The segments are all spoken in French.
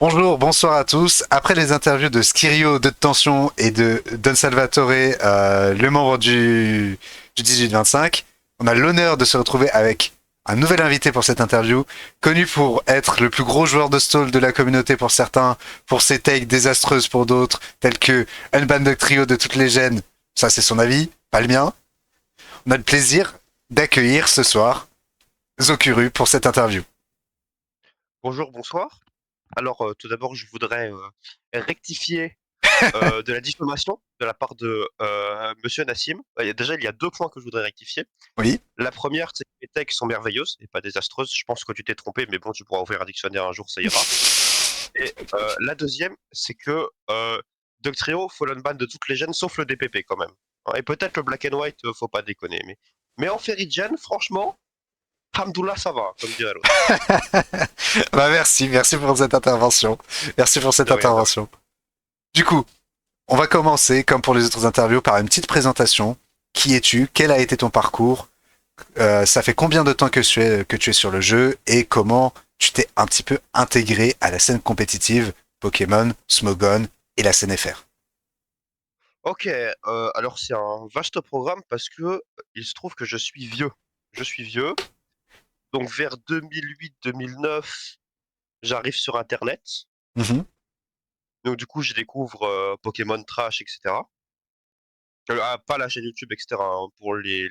Bonjour, bonsoir à tous. Après les interviews de Skirio, de Tension et de Don Salvatore, le membre du 18-25, on a l'honneur de se retrouver avec un nouvel invité pour cette interview, connu pour être le plus gros joueur de stall de la communauté pour certains, pour ses takes désastreuses pour d'autres, tels que Unbanned Trio de toutes les gènes. Ça, c'est son avis, pas le mien. On a le plaisir d'accueillir ce soir Zokuru pour cette interview. Bonjour, bonsoir. Alors, tout d'abord, je voudrais rectifier de la diffamation de la part de Monsieur Nassim. Déjà, il y a deux points que je voudrais rectifier. Oui. La première, c'est que les techs sont merveilleuses et pas désastreuses. Je pense que tu t'es trompé, mais bon, tu pourras ouvrir un dictionnaire un jour, ça ira. Et la deuxième, c'est que Dugtrio, Fallen Ban de toutes les gènes, sauf le DPP quand même. Hein, et peut-être le Black and White, faut pas déconner. Mais en Fairy franchement, Hamdoullah, ça va, comme dirait l'autre. Bah merci pour cette intervention. Merci pour cette De rien, de rien. intervention. Du coup, on va commencer, comme pour les autres interviews, par une petite présentation. Qui es-tu? Quel a été ton parcours? Ça fait combien de temps que tu es sur le jeu? Et comment tu t'es un petit peu intégré à la scène compétitive Pokémon, Smogon et la scène FR? Ok, alors c'est un vaste programme parce que il se trouve que je suis vieux. Je suis vieux, donc vers 2008-2009, j'arrive sur Internet. Mhm. Donc du coup, je découvre Pokémon Trash, etc. Pas la chaîne YouTube, etc. Hein, pour les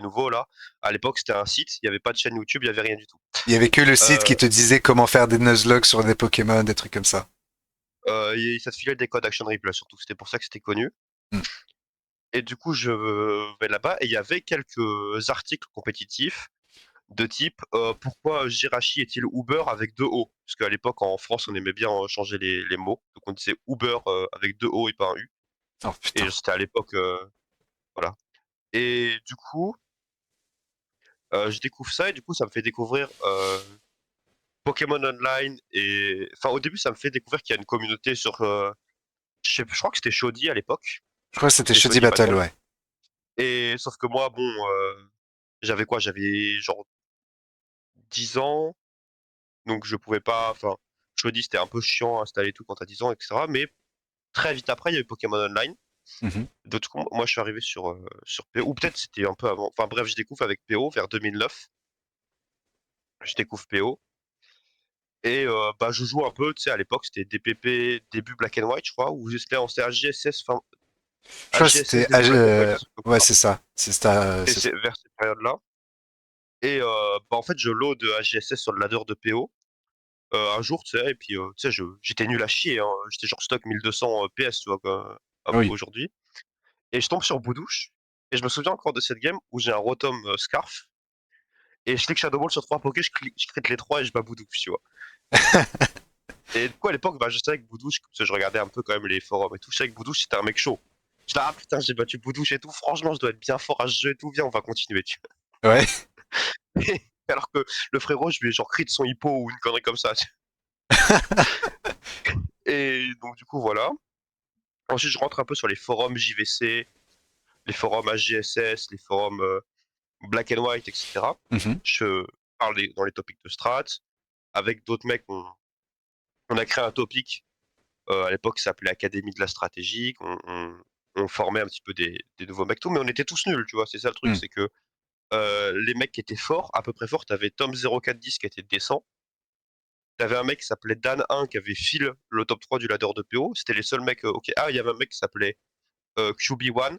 nouveaux là. À l'époque, c'était un site, il n'y avait pas de chaîne YouTube, il n'y avait rien du tout. Il y avait que le site qui Euh, te disait comment faire des Nuzlocke sur des Pokémon, des trucs comme ça. Ça te filait des codes Action Replay, surtout, c'était pour ça que c'était connu. Mm. Et du coup, je vais là-bas et il y avait quelques articles compétitifs de type pourquoi Jirachi est-il Uber avec deux O? Parce qu'à l'époque en France on aimait bien changer les mots, donc on disait Uber avec deux O et pas un U. Oh putain. Et c'était à l'époque, voilà. Et du coup, je découvre ça et du coup ça me fait découvrir Pokémon Online et enfin au début ça me fait découvrir qu'il y a une communauté sur, je crois que c'était Shoddy à l'époque, Je crois que c'était c'était Shoddy Shoddy Battle, Battle. ouais. Et sauf que moi bon, j'avais quoi? J'avais genre 10 ans, donc je pouvais pas, enfin Shoddy c'était un peu chiant à installer tout quand t'as 10 ans, etc. Mais très vite après, il y a eu Pokémon Online. Mhm. D'autres coup, moi, je suis arrivé sur PO, ou peut-être c'était un peu avant. Enfin bref, je découvre avec PO vers 2009. Je découvre PO. Et bah, je joue un peu, tu sais, à l'époque, c'était DPP, début Black and White, je crois, ou c'était en AGSS, enfin, Je crois que c'était... AGSS, début Black and White, un truc comme ouais, ça. c'est ça. Et c'est vers cette période-là. Et bah, en fait, je load AGSS sur le ladder de PO. Un jour, tu sais, et puis, tu sais, j'étais nul à chier, hein. J'étais genre stock 1200 PS, tu vois, quoi, Oui. aujourd'hui. Et je tombe sur Boudouche. Et je me souviens encore de cette game où j'ai un Rotom Scarf. Et je clique Shadow Ball sur trois Poké, je crit les trois et je bats Boudouche, tu vois. Et du coup, à l'époque, bah, je savais que Boudouche, parce que je regardais un peu quand même les forums et tout, je savais que Boudouche c'était un mec chaud. Je dis, ah putain, j'ai battu Boudouche et tout, franchement, je dois être bien fort à ce jeu et tout, viens, on va continuer, tu Ouais. vois. Alors que le frérot, je lui ai genre crit son hippo ou une connerie comme ça. Et donc, du coup, voilà. Ensuite, je rentre un peu sur les forums JVC, les forums AGSS, les forums Black and White, etc. Mhm. Je parle dans les topics de strat. Avec d'autres mecs, on a créé un topic à l'époque qui s'appelait Académie de la stratégie. On formait un petit peu des nouveaux mecs, tout, mais on était tous nuls, tu vois. C'est ça le truc, Mm. c'est que les mecs qui étaient forts, à peu près forts, t'avais Tom 0410 qui était décent. T'avais un mec qui s'appelait Dan 1 qui avait fil le top 3 du ladder de PO. C'était les seuls mecs. Ok. Ah, il y avait un mec qui s'appelait QB1.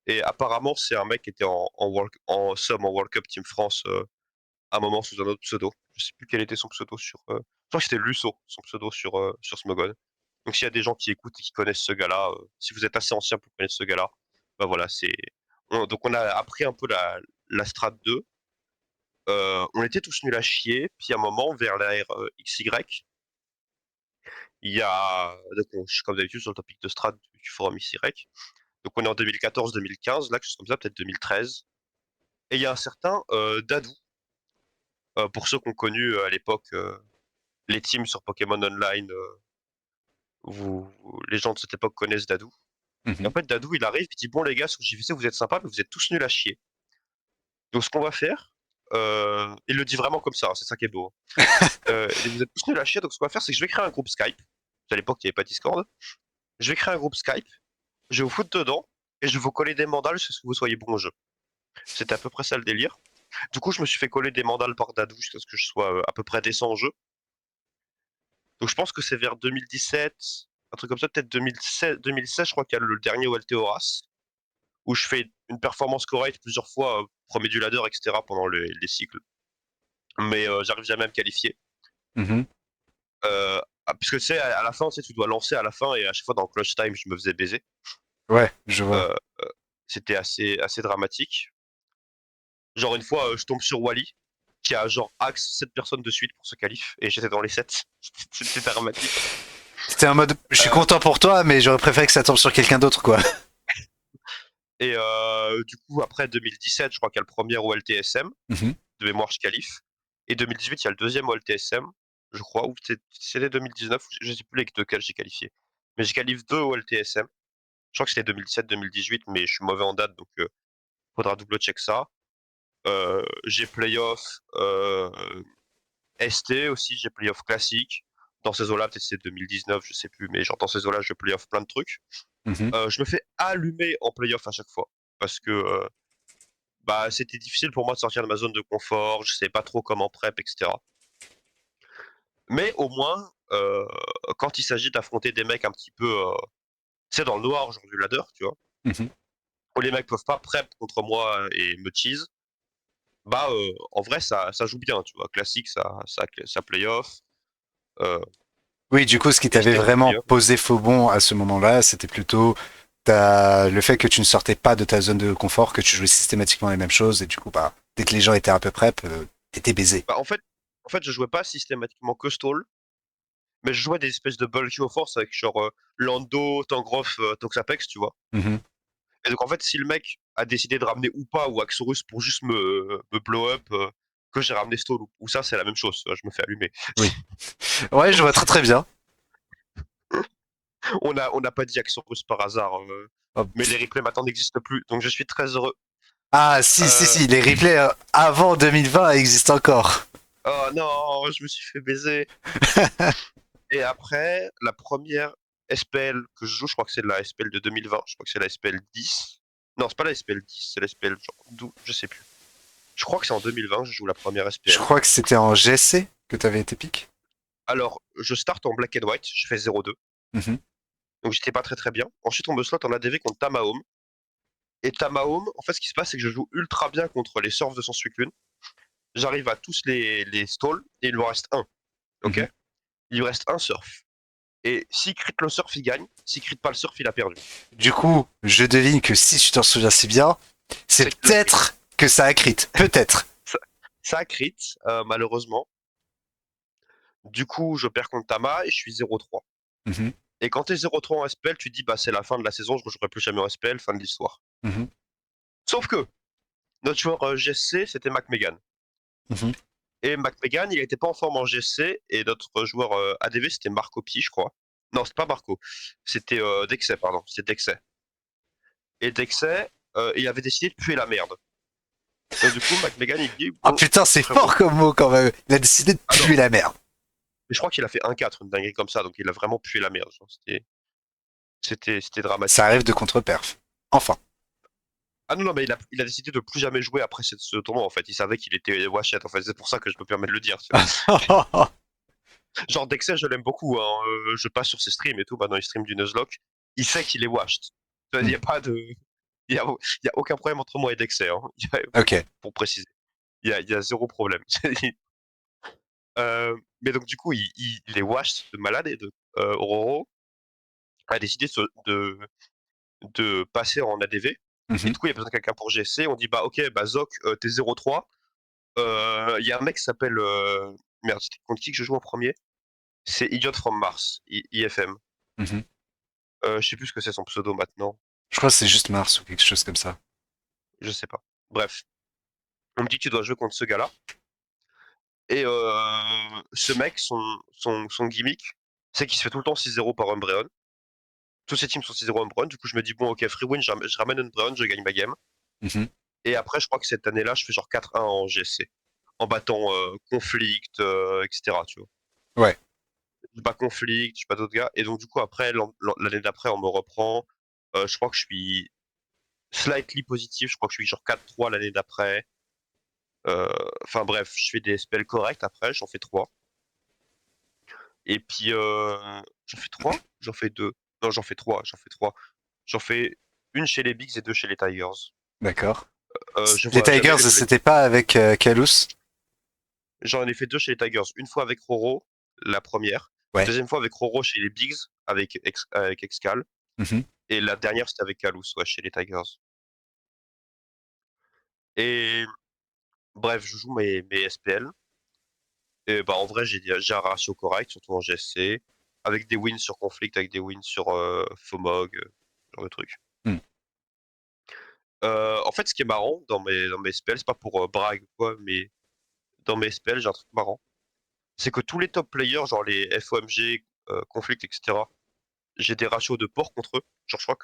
Et apparemment, c'est un mec qui était en Sum en World Cup Team France à un moment sous un autre pseudo. Je sais plus quel était son pseudo sur. Je crois que c'était Lusso, son pseudo sur Smogon. Donc s'il y a des gens qui écoutent et qui connaissent ce gars-là, si vous êtes assez ancien pour connaître ce gars-là, bah voilà, donc on a appris un peu la strat 2. On était tous nuls à chier, puis à un moment, vers l'ère XY, il y a, donc je suis comme d'habitude sur le topic de strat du forum XY. Donc on est en 2014-2015, là, quelque chose comme ça, peut-être 2013. Et il y a un certain Dadou, pour ceux qui ont connu à l'époque les teams sur Pokémon Online, les gens de cette époque connaissent Dadou. Et en Mhm. fait, Dadou, il arrive, il dit bon les gars, sur JVC, vous êtes sympas, mais vous êtes tous nuls à chier. Donc ce qu'on va faire, Il le dit vraiment comme ça, hein, c'est ça qui est beau. Et vous êtes tous nuls à chier, donc ce qu'on va faire, c'est que je vais créer un groupe Skype. À l'époque, il n'y avait pas Discord. Je vais créer un groupe Skype, je vais vous foutre dedans, et je vais vous coller des mandales jusqu'à ce que vous soyez bon au jeu. C'était à peu près ça le délire. Du coup, je me suis fait coller des mandales par Dadou jusqu'à ce que je sois à peu près décent en jeu. Donc je pense que c'est vers 2017, un truc comme ça, peut-être 2016, je crois qu'il y a le dernier OLT Horace, où je fais une performance correcte plusieurs fois, premier du ladder, etc. pendant les cycles. Mais j'arrive jamais à me qualifier. Mhm. Puisque tu sais, à la fin, tu sais, tu dois lancer à la fin, et à chaque fois dans Clutch Time, je me faisais baiser. Ouais, je vois. Euh, C'était assez dramatique. Genre une fois, je tombe sur Wally, qui a genre axe 7 personnes de suite pour ce qualif, et j'étais dans les 7. C'était dramatique. C'était un mode, je suis Euh, content pour toi, mais j'aurais préféré que ça tombe sur quelqu'un d'autre, quoi. et du coup, après 2017, je crois qu'il y a le premier OLTSM, Mhm. de mémoire, je qualifie. Et 2018, il y a le deuxième OLTSM, je crois, ou c'était 2019, je sais plus lequel j'ai qualifié. Mais j'ai qualifié 2 OLTSM. Je crois que c'était 2017-2018, mais je suis mauvais en date, donc faudra double check ça. J'ai playoff ST aussi, j'ai playoff classique. Dans ces eaux-là, peut-être c'est 2019, je sais plus, mais genre dans ces eaux-là, je playoff plein de trucs. Mhm. Je me fais allumer en playoff à chaque fois parce que bah c'était difficile pour moi de sortir de ma zone de confort, je sais pas trop comment prep, etc. Mais au moins, quand il s'agit d'affronter des mecs un petit peu, c'est dans le noir, genre du ladder, tu vois, Mhm. où les mecs peuvent pas prep contre moi et me cheese, bah en vrai ça joue bien, tu vois. Classique, ça playoff. Euh, Oui, du coup, ce qui t'avait ST aussi, vraiment hein. posé faux bon à ce moment-là, c'était plutôt le fait que tu ne sortais pas de ta zone de confort, que tu jouais systématiquement les mêmes choses, et du coup, bah, dès que les gens étaient un peu prep, t'étais baisé. Bah, en fait, je jouais pas systématiquement que stall, mais je jouais des espèces de bulky au force avec genre Lando, Tangrowth, Toxapex, tu vois. Mhm. Et donc en fait, si le mec a décidé de ramener ou pas ou Axorus pour juste me blow up, que j'ai ramené stall ou ça, c'est la même chose. Tu vois, je me fais allumer. Oui. Ouais, je vois très très bien. On n'a pas dit Axorus par hasard, Hop. mais les replays maintenant n'existent plus, donc je suis très heureux. Ah, si, si, Euh, si, les replays avant 2020 existent encore. Oh non, je me suis fait baiser. Et après, la première SPL que je joue, je crois que c'est la SPL de 2020. Je crois que c'est la SPL 10. Non, c'est pas la SPL 10, c'est la SPL genre 12, je sais plus. Je crois que c'est en 2020 je joue la première Je SPL. crois que c'était en GSC que t'avais été pique. Alors, je start en black and white, je fais 0-2. Mhm. Donc j'étais pas très très bien. Ensuite, on me slot en ADV contre Tamahome. Et Tamahome, en fait, ce qui se passe, c'est que je joue ultra bien contre les surfs de Sans Suicune. J'arrive à tous les stalls et il me reste un. Ok? Mhm. Il me reste un surf. Et s'il crit le surf, il gagne. S'il crit pas le surf, il a perdu. Du coup, je devine que si tu t'en souviens si bien, c'est C'est le crit. peut-être que ça a crit. Peut-être. Ça, ça a crit, malheureusement. Du coup, je perds contre Tama et je suis 0-3. Mhm. Et quand t'es 0-3 en SPL, tu te dis, bah, c'est la fin de la saison, je ne jouerai plus jamais en SPL, fin de l'histoire. Mhm. Sauf que, notre joueur GSC, c'était McMegan. Mhm. Et McMegan, il n'était pas en forme en GSC, et notre joueur ADV, c'était Marco Pi, je crois. Non, c'est pas Marco. C'était Dexay, pardon. C'était Dexay. Et Dexay, il avait décidé de puer la merde. Donc, du coup, McMegan, il dit, Ah bon, putain, c'est frérot. fort comme mot quand même. Il a décidé de Ah non, puer la merde. mais je crois qu'il a fait 1-4, une dinguerie comme ça, donc il a vraiment pué la merde. Genre, c'était Ça arrive dramatique. de contre-perf. Enfin. Ah non, non, mais il a décidé de plus jamais jouer après ce tournoi, en fait. Il savait qu'il était Wachet, en fait. C'est pour ça que je me permets de le dire, tu vois. Genre, Dexter, je l'aime beaucoup, hein. Je passe sur ses streams et tout. Maintenant, il stream du Nuzlocke. Il sait qu'il est washed. Il n'y a pas de. Il y a, il y a aucun problème entre moi et Dexter, hein. Ok. Pour préciser. Il y a zéro problème. Mais donc, du coup, il est washed de malade et de Ororo a décidé de passer en ADV. Et Mhm. du coup, il y a besoin de quelqu'un pour GSC. On dit, bah, ok, bah, Zoc, t'es 0-3. Il y a un mec qui s'appelle. Merde, c'était contre qui que je joue en premier? C'est Idiot from Mars, IFM. Mhm. Je sais plus ce que c'est son pseudo maintenant. Je crois que c'est juste Mars ou quelque chose comme ça. Je sais pas. Bref, on me dit que tu dois jouer contre ce gars-là. Et ce mec, son gimmick, c'est qu'il se fait tout le temps 6-0 par Umbreon. Tous ses teams sont 6-0 Umbreon. Du coup, je me dis, bon, ok, free win, je ramène Umbreon, je gagne ma game. Mhm. Et après, je crois que cette année-là, je fais genre 4-1 en GSC. En battant Conflict, etc. Tu vois. Ouais, Je bats Conflict, je bats d'autres gars. Et donc, du coup, après, l'année d'après, on me reprend. Je crois que je suis slightly positif. Je crois que je suis genre 4-3 l'année d'après. Enfin bref, je fais des spells corrects après, j'en fais 3. Et puis, j'en fais 3. J'en fais 2. Non, j'en fais 3. J'en fais 3. J'en fais une chez les Bigs et 2 chez les Tigers. d'accord. Je Les vois jamais Tigers, les plays. c'était pas avec Kalous? J'en ai fait 2 chez les Tigers. Une fois avec Roro, la première. Ouais. Deuxième fois avec Roro chez les Bigs, avec Excal. Mhm. Et la dernière, c'était avec Kalous, ouais, chez les Tigers. Et bref, je joue mes SPL. Et bah, en vrai, j'ai un ratio correct, surtout en GSC. Avec des wins sur Conflict, avec des wins sur Fomog, ce genre de truc. Hmm. En fait, ce qui est marrant dans mes spells, c'est pas pour brag ou quoi, mais dans mes spells, j'ai un truc marrant. C'est que tous les top players, genre les FOMG, Conflict, etc., j'ai des ratios de port contre eux. Genre, je crois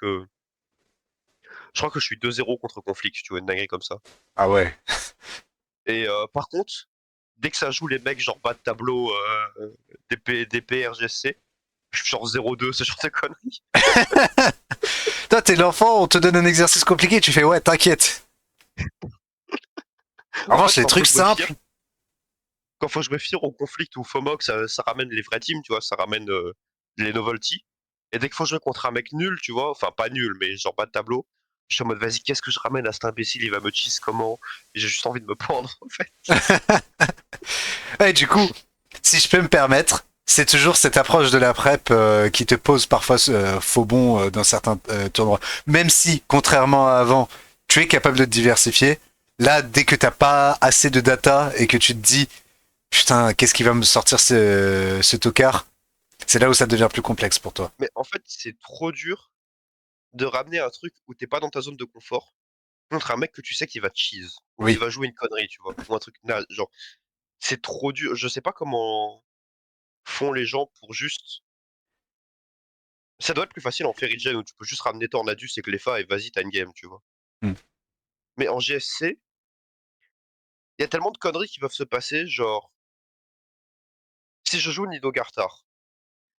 que je suis 2-0 contre Conflict, tu vois, une dinguerie comme ça. Ah ouais. Et par contre, dès que ça joue les mecs, genre bas de tableau, DP, RGSC, je suis genre 0-2, ce genre de conneries. Toi, t'es l'enfant, on te donne un exercice compliqué, tu fais ouais, t'inquiète. En En revanche, fait, les trucs simples. quand faut jouer Fear au Conflict ou Fomog, ça ramène les vrais teams, tu vois, ça ramène les novelty. Et dès qu'il faut jouer contre un mec nul, tu vois, enfin pas nul, mais genre bas de tableau, je suis en mode vas-y, qu'est-ce que je ramène à cet imbécile, il va me cheese comment? Et j'ai juste envie de me pendre, en fait. Ouais, du coup, si je peux me permettre, c'est toujours cette approche de la prep qui te pose parfois faux bon dans certains tournois. Même si, contrairement à avant, tu es capable de te diversifier, là, dès que t'as pas assez de data et que tu te dis, putain, qu'est-ce qui va me sortir ce tocard, c'est là où ça devient plus complexe pour toi. Mais en fait, c'est trop dur de ramener un truc où t'es pas dans ta zone de confort contre un mec que tu sais qu'il va cheese, ou qu'il Oui, va jouer une connerie, tu vois, ou un truc naze, genre, c'est trop dur. Je sais pas comment font les gens pour juste. Ça doit être plus facile en Fairy Gen où tu peux juste ramener Tornadus et Cleffa et vas-y, t'as une game, tu vois. hmm, Mais en GSC, il y a tellement de conneries qui peuvent se passer, genre, si je joue Nido Gartar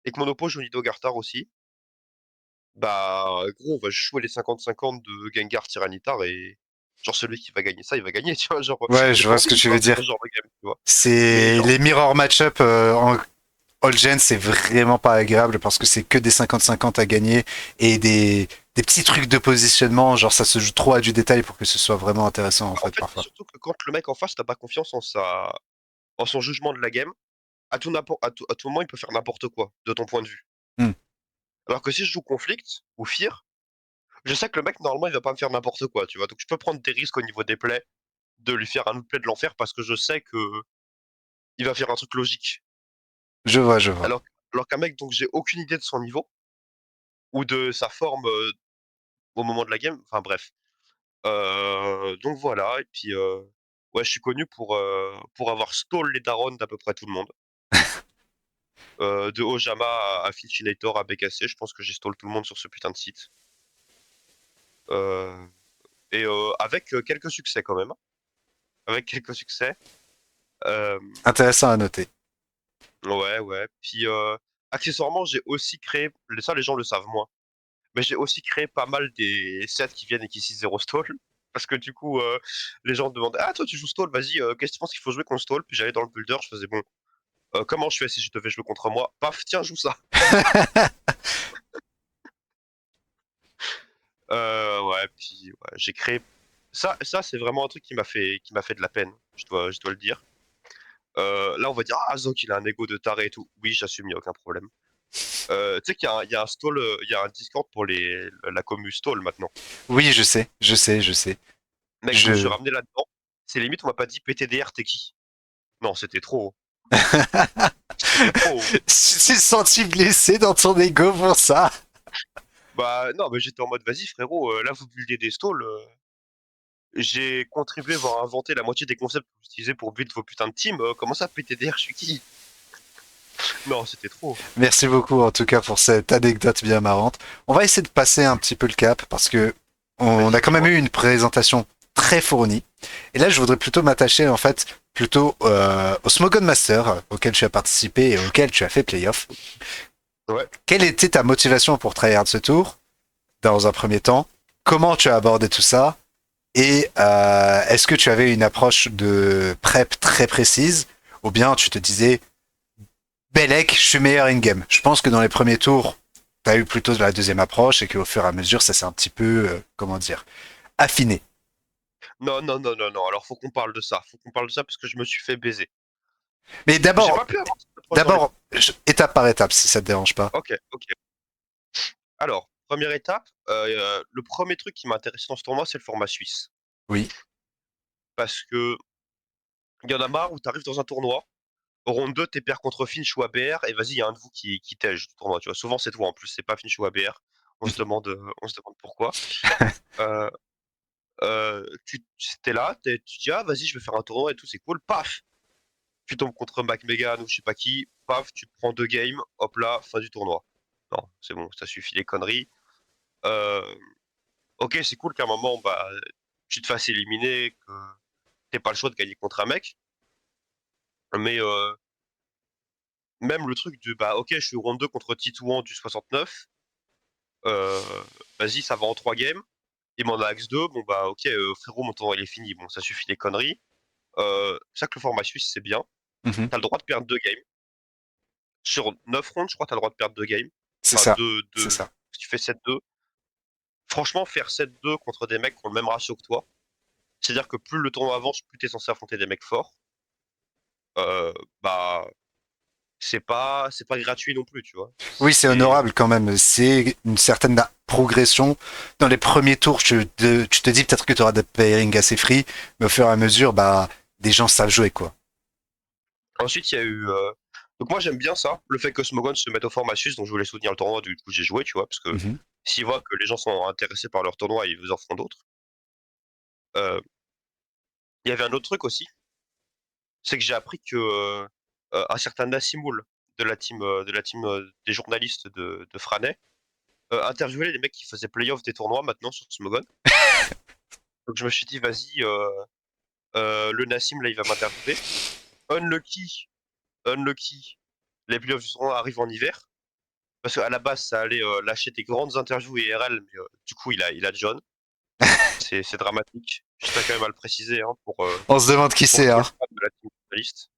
et que mon oppo joue Nido Gartar aussi, bah, gros, on va juste jouer les 50-50 de Gengar Tyranitar et genre celui qui va gagner ça, il va gagner, tu vois, genre, ouais, j'ai je pas vois ce envie que de tu jouer veux à dire. ce genre de game, tu vois. Mais C'est genre, les mirror match-up en all gen, c'est vraiment pas agréable parce que c'est que des 50-50 à gagner et des petits trucs de positionnement, genre ça se joue trop à du détail pour que ce soit vraiment intéressant en en fait fait, c'est parfois. surtout que quand le mec en face, t'as pas confiance en son jugement de la game, à tout moment, il peut faire n'importe quoi, de ton point de vue. Hmm. Alors que si je joue Conflict ou Fear, je sais que le mec, normalement, il va pas me faire n'importe quoi, tu vois. Donc je peux prendre des risques au niveau des plays, de lui faire un autre play de l'enfer parce que je sais que il va faire un truc logique. Je vois, je vois. Alors, alors qu'un mec, donc j'ai aucune idée de son niveau ou de sa forme au moment de la game. Enfin bref. Donc voilà. Et puis ouais, je suis connu pour avoir stall les darons d'à peu près tout le monde. De Ojama à Filchinator à BKC, je pense que j'ai stall tout le monde sur ce putain de site. Euh, et avec quelques succès quand même, hein. Avec quelques succès. Euh, Intéressant à noter. ouais, ouais. Puis accessoirement, j'ai aussi créé, ça les gens le savent moins, mais j'ai aussi créé pas mal des sets qui viennent et qui 6-0 stall. Parce que du coup, les gens me demandent ah, toi tu joues stall, vas-y, qu'est-ce que tu penses qu'il faut jouer contre stall? Puis j'allais dans le builder, je faisais bon, comment je fais si je devais jouer contre moi? Paf, tiens, joue ça. Ouais, puis ouais, j'ai créé. Ça c'est vraiment un truc qui m'a fait de la peine, je dois le dire. Là, on va dire, ah, Zok, il a un ego de taré et tout. Oui, j'assume, il n'y a aucun problème. Tu sais qu'il y a un stall, il y a un Discord pour la commu stall maintenant. Oui, je sais, je sais, je sais. Mec, je me suis Je. ramené là-dedans. C'est limite, on m'a pas dit PTDR, t'es qui? Non, c'était trop. C'était trop. Tu t'es senti blessé dans ton ego pour ça. Bah, non, mais j'étais en mode, vas-y, frérot, là, vous buildez des stalls. J'ai contribué, voire inventé la moitié des concepts que vous utilisez pour build vos putains de teams. Comment ça, PTDR, je suis qui? Non, c'était trop. Merci beaucoup en tout cas pour cette anecdote bien marrante. On va essayer de passer un petit peu le cap parce que on a Vas-y, quand même dis-moi. eu une présentation très fourni. Et là, je voudrais plutôt m'attacher en fait plutôt au Smogon Master auquel tu as participé et auquel tu as fait playoff. Ouais. Quelle était ta motivation pour tryhard ce tour dans un premier temps? Comment tu as abordé tout ça? Et est-ce que tu avais une approche de prep très précise ou bien tu te disais Belek, je suis meilleur in-game? Je pense que dans les premiers tours, tu as eu plutôt de la deuxième approche et qu'au fur et à mesure, ça s'est un petit peu, comment dire, affiné. Non, non, non, non, non. Alors faut qu'on parle de ça. Faut qu'on parle de ça parce que je me suis fait baiser. Mais J'ai d'abord, pas pu avoir cette approche dans les. d'abord, étape par étape, si ça te dérange pas. Ok, ok. Alors, première étape, le premier truc qui m'intéresse dans ce tournoi, c'est le format suisse. Oui. Parce que il y en a marre où t'arrives dans un tournoi, au round 2, t'es pair contre Finch ou ABR, et vas-y, il y a un de vous qui tège du tournoi, tu vois. Souvent, c'est toi en plus, c'est pas Finch ou ABR. On se demande pourquoi. Euh, t'es là, tu dis, ah, vas-y, je vais faire un tournoi et tout, c'est cool. Paf! Tu tombes contre McMegan ou je sais pas qui. Paf, tu prends 2 games. Hop là, fin du tournoi. Non, c'est bon, ça suffit les conneries. Euh, ok, c'est cool qu'à un moment, bah, tu te fasses éliminer, que t'aies pas le choix de gagner contre un mec. Mais même le truc de, bah, ok, je suis round 2 contre Titouan du 69. Euh, vas-y, ça va en 3 games. Il m'en a axe 2. Bon, bah, ok, frérot, mon tournoi il est fini. Bon, ça suffit les conneries. Ça que le format suisse, c'est bien. Mhm. T'as le droit de perdre 2 games. Sur 9 rounds, je crois, t'as le droit de perdre 2 games. C'est Enfin, ça. 2, C'est 2. ça. Si tu fais 7-2. Franchement, faire 7-2 contre des mecs qui ont le même ratio que toi, c'est-à-dire que plus le tournoi avance, plus t'es censé affronter des mecs forts, euh, bah, c'est pas gratuit non plus, tu vois. Oui, c'est C'est, honorable quand même. C'est une certaine progression. Dans les premiers tours, tu te dis peut-être que tu auras des pairings assez free, mais au fur et à mesure, bah, des gens savent jouer, quoi. Ensuite, il y a eu. Donc, moi, j'aime bien ça, le fait que Smogon se mette au format suisse, donc je voulais soutenir le tournoi, du coup, j'ai joué, tu vois, parce que Mhm. s'ils voient que les gens sont intéressés par leur tournoi, ils vous en feront d'autres. Euh, Il y avait un autre truc aussi, c'est que j'ai appris que un certain Nassimoul de la team des journalistes de Franet interviewait les mecs qui faisaient playoff des tournois maintenant sur Smogon. Donc je me suis dit, vas-y, le Nassim, là, il va m'interviewer. Unlucky, unlucky, les playoffs du tournoi arrivent en hiver. Parce qu'à la base, ça allait lâcher des grandes interviews IRL, mais du coup, il a John. C'est dramatique. Je tiens quand même à le préciser, hein, On se demande qui pour c'est, tous hein. les fans de la team journaliste.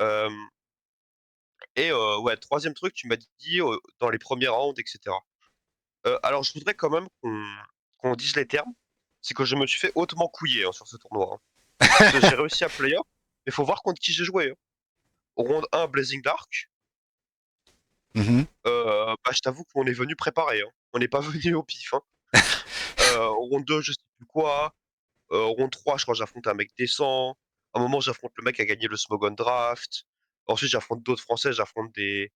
Euh, et ouais, troisième truc, tu m'as dit dans les premiers rounds, etc. Alors, je voudrais quand même qu'on dise les termes. C'est que je me suis fait hautement couiller hein, sur ce tournoi, hein. Parce que j'ai réussi à playoff, mais faut voir contre qui j'ai joué, hein. Au round 1, Blazing Dark, Mhm. bah, je t'avoue qu'on est venu préparé, hein. On n'est pas venu au pif, hein. Au round 2, je sais plus quoi. Au round 3, je crois que j'affronte un mec décent. À un moment, j'affronte le mec qui a gagné le Smogon Draft. Ensuite, j'affronte d'autres Français, j'affronte des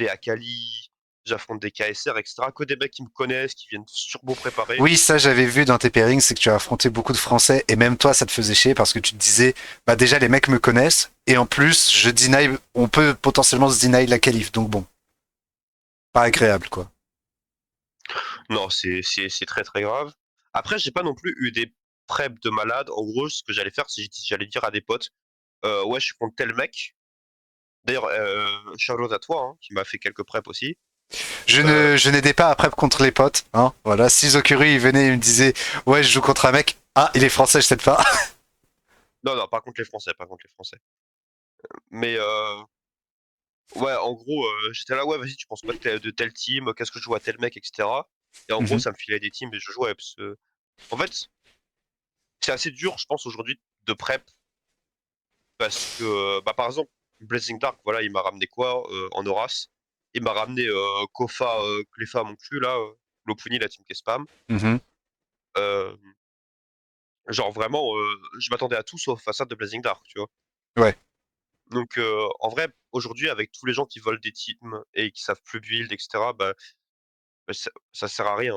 Akali, j'affronte des KSR, etc. Que des mecs qui me connaissent, qui viennent turbo préparés. Oui, ça j'avais vu dans tes pairings, c'est que tu as affronté beaucoup de Français et même toi ça te faisait chier parce que tu te disais bah déjà les mecs me connaissent et en plus je deny, on peut potentiellement se deny la qualif donc bon, pas agréable quoi. Non, c'est très très grave. Après, j'ai pas non plus eu des preps de malade. En gros, ce que j'allais faire, c'est que j'allais dire à des potes, ouais, je suis contre tel mec. D'ailleurs, shout-out à toi, hein, qui m'a fait quelques preps aussi. Euh, Je n'aidais pas après contre les potes, hein. Voilà, si Zokuri il venait et il me disait ouais je joue contre un mec, ah il est français je sais pas. non, non, pas contre les Français, pas contre les Français. Mais ouais, en gros, j'étais là, ouais, vas-y, tu penses quoi de tel team, qu'est-ce que je joue à tel mec, etc. Et en gros, Mhm. ça me filait des teams et je jouais. Parce que, en fait, c'est assez dur, je pense, aujourd'hui, de prep. Parce que, bah, par exemple, Blazing Dark, voilà, il m'a ramené quoi en Horace? Il m'a ramené Kofa, Clefa, mon cul, là, Lopuni, la team qui est spam. Mhm. Euh, genre, vraiment, je m'attendais à tout sauf à ça de Blazing Dark, tu vois. Ouais. Donc, en vrai, aujourd'hui, avec tous les gens qui volent des teams et qui savent plus build, etc., bah, ça sert à rien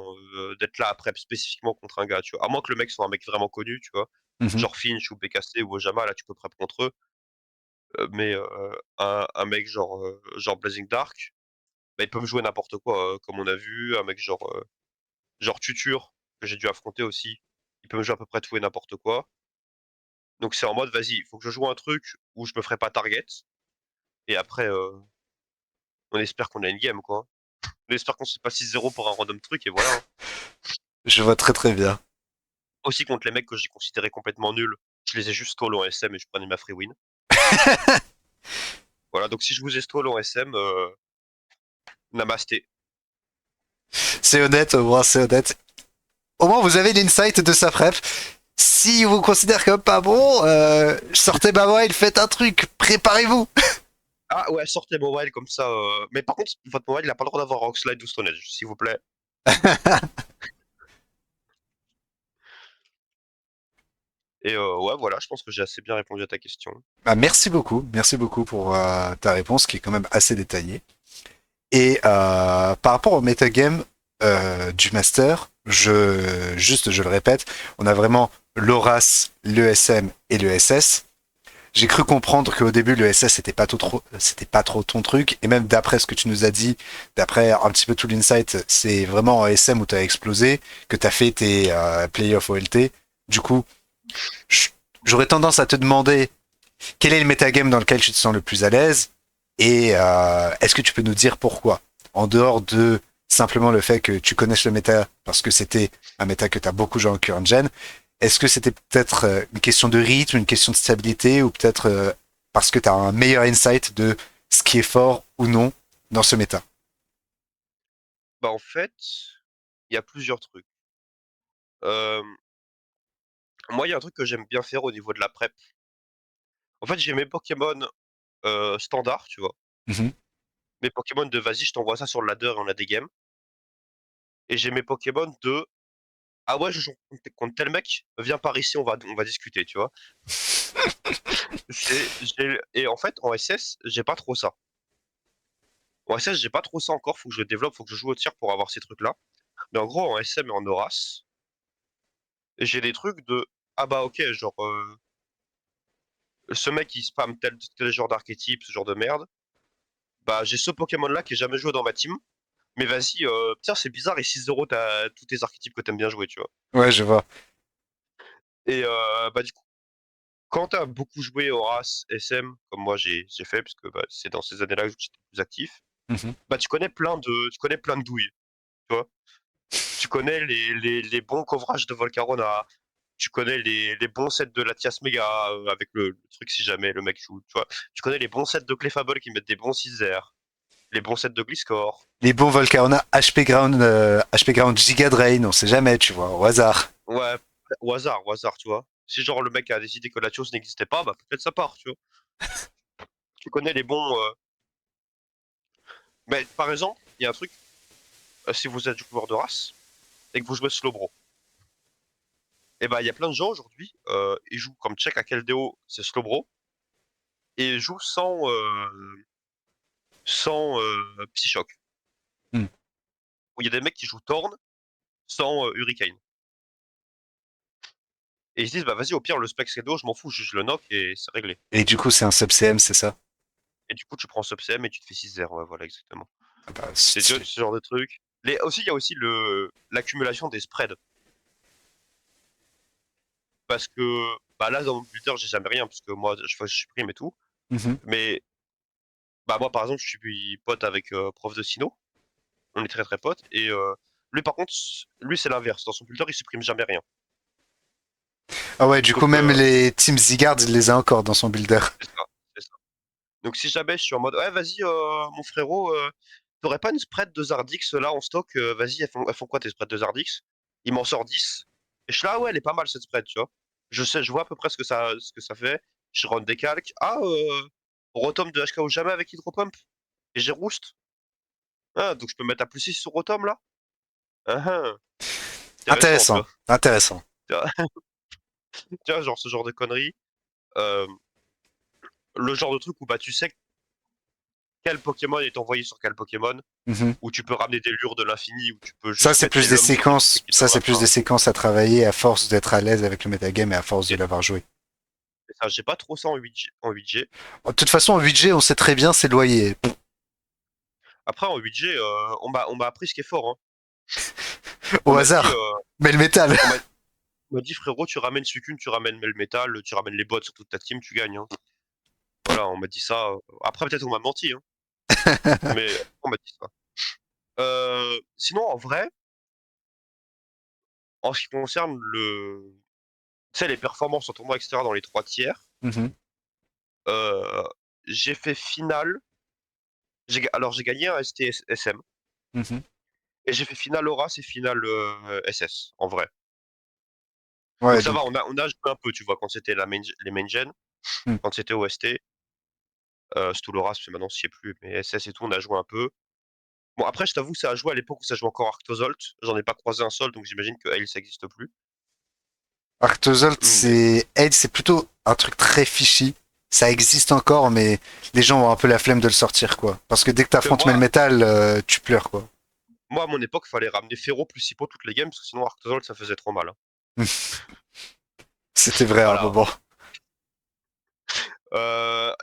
d'être là après spécifiquement contre un gars, tu vois. À moins que le mec soit un mec vraiment connu, tu vois. Mhm. Genre Finch ou BKC ou Ojama, là tu peux prep contre eux. Mais un mec genre Blazing Dark, bah, il peut me jouer n'importe quoi, comme on a vu. Un mec genre Tutur, que j'ai dû affronter aussi. il peut me jouer à peu près tout et n'importe quoi. Donc c'est en mode, vas-y, il faut que je joue un truc où je me ferai pas target. Et après, on espère qu'on a une game, quoi. On espère qu'on se fait pas 6-0 pour un random truc, et voilà, hein. Je vois très très bien. Aussi contre les mecs que j'ai considérés complètement nuls, je les ai juste stall en SM et je prenais ma free win. Voilà, donc si je vous ai stall en SM, namasté. C'est honnête, au moins c'est honnête. Au moins vous avez l'insight de sa prep. Si vous considère comme pas bon, sortez Mawile, faites un truc, préparez-vous. Ah ouais, sortez mobile comme ça. Mais par contre, votre mobile, il a pas le droit d'avoir Rockslide ou Stone Edge, s'il vous plaît. Et ouais, voilà, je pense que j'ai assez bien répondu à ta question. Bah, merci beaucoup pour ta réponse qui est quand même assez détaillée. Et par rapport au metagame du master, je le répète, on a vraiment l'ORAS, l'ESM et le SS. J'ai cru comprendre qu'au début le SS c'était pas trop ton truc, et même d'après ce que tu nous as dit, d'après un petit peu tout l'insight, c'est vraiment en SM où tu as explosé, que tu as fait tes playoffs OLT. Du coup, j'aurais tendance à te demander quel est le metagame dans lequel tu te sens le plus à l'aise, et est-ce que tu peux nous dire pourquoi? En dehors de simplement le fait que tu connaisses le méta parce que c'était un méta que tu as beaucoup joué en current gen, est-ce que c'était peut-être une question de rythme, une question de stabilité, ou peut-être parce que tu as un meilleur insight de ce qui est fort ou non dans ce méta? Bah en fait, il y a plusieurs trucs. Euh, Moi, il y a un truc que j'aime bien faire au niveau de la prep. En fait, j'ai mes Pokémon standards, tu vois. Mhm. Mes Pokémon de vas-y, je t'envoie ça sur le ladder et on a des games. Et j'ai mes Pokémon de ah ouais, je joue contre tel mec, viens par ici, on va discuter, tu vois. Et en fait, en SS, j'ai pas trop ça. En SS, j'ai pas trop ça encore, faut que je le développe, faut que je joue au tir pour avoir ces trucs-là. Mais en gros, en SM et en Horace, j'ai des trucs de ah bah ok, genre ce mec il spam tel genre d'archétype, ce genre de merde. Bah j'ai ce Pokémon-là qui est jamais joué dans ma team. Mais vas-y, tiens, c'est bizarre, et 6-0, t'as tous tes archétypes que t'aimes bien jouer, tu vois. Ouais, je vois. Et bah du coup, quand t'as beaucoup joué Horace, SM, comme moi j'ai fait, parce que bah, c'est dans ces années-là que j'étais plus actif, Mhm. bah tu connais plein de douilles, tu vois. Tu connais les bons coverages de Volcarona, tu connais les bons sets de Latias Mega avec le truc si jamais le mec joue, tu vois. Tu connais les bons sets de Clefable qui mettent des bons 6 les bons sets de Gliscor. Les bons Volcarona HP Ground Giga Drain, on sait jamais, tu vois, au hasard. Ouais, au hasard, tu vois. Si genre le mec a décidé que Latios n'existait pas, bah peut-être ça part, tu vois. Tu connais les bons. Mais par exemple, il y a un truc, si vous êtes joueur de race et que vous jouez Slowbro, et bah il y a plein de gens aujourd'hui, ils jouent comme check à quel DO c'est Slowbro, et ils jouent sans Psyshock. Hmm. Ou il y a des mecs qui jouent Thorn sans Hurricane. Et ils se disent, bah vas-y, au pire, le spec Shadow, je m'en fous, je le knock et c'est réglé. Et du coup, c'est un sub CM, c'est ça? Et du coup, tu prends sub CM et tu te fais 6-0, ouais, voilà, exactement. Ah bah, C'est ce genre de truc. Il y a aussi l'accumulation des spreads. Parce que bah là, dans mon builder, j'ai jamais rien, parce que moi, je supprime et tout. Mhm. Mais bah moi, par exemple, je suis pote avec prof de Sino. On est très très potes. Et lui, par contre, lui, c'est l'inverse. Dans son builder, il supprime jamais rien. Ah ouais, du coup, Donc, même les Team Zygarde, il les a encore dans son builder. c'est ça. C'est ça. Donc si jamais je suis en mode, ouais, vas-y, mon frérot, t'aurais pas une spread de Zardix là en stock, vas-y, elles font quoi tes spreads de Zardix? Il m'en sort 10. Et je suis là, ah ouais, elle est pas mal cette spread, tu vois. Je sais, je vois à peu près ce que ça fait. Je run des calques. Ah, Rotom de HKO jamais avec Hydropump. Et j'ai Roost. Ah, donc je peux mettre à plus 6 sur Rotom là? Ah, ah. Intéressant, tu Intéressant, vois. intéressant. Tu vois, tu vois, genre ce genre de conneries. Euh, le genre de truc où bah tu sais quel Pokémon est envoyé sur quel Pokémon. Mhm. Où tu peux ramener des lures de l'infini, où tu peux Ça, juste c'est mettre plus les des lumps sur des trucs séquences. qui Ça, donnent c'est rien. plus des séquences à travailler à force d'être à l'aise avec le metagame et à force de Et l'avoir joué. ça, j'ai pas trop ça en 8G. De toute façon, en 8G, on sait très bien, c'est loyer. Après, en 8G, on m'a appris ce qui est fort, hein. Au On m'a dit, hasard. Mais le métal. on m'a m'a dit frérot, tu ramènes Suicune, tu ramènes Melmetal, tu ramènes les bots sur toute ta team, tu gagnes. Hein. Voilà, on m'a dit ça. Après, peut-être on m'a menti, hein, mais on m'a dit ça. Sinon, en vrai, en ce qui concerne tu sais, les performances en tournoi, etc., dans les 3 tiers, Mhm, euh, j'ai fait finale. Alors, j'ai gagné un STSM mhm. et j'ai fait finale Horace et finale SS, en vrai. Donc, Ouais, ça donc. va, on a joué un peu, tu vois, quand c'était les main gen, Hmm. quand c'était OST. Surtout l'Horace, parce que maintenant, je sais plus, mais SS et tout, on a joué un peu. Bon, après, je t'avoue, ça a joué à l'époque où ça jouait encore Arctozolt. J'en ai pas croisé un seul, donc j'imagine que Hail, ça existe plus. Arctozolt, Mais c'est. Aid, c'est plutôt un truc très fishy. Ça existe encore, mais les gens ont un peu la flemme de le sortir, quoi. Parce que dès que que t'affrontes moi, Melmetal, tu pleures, quoi. moi, à mon époque, fallait ramener Féro plus Hippo toutes les games, parce que sinon Arctozolt, ça faisait trop mal. Hein. C'était vrai à un Voilà. moment.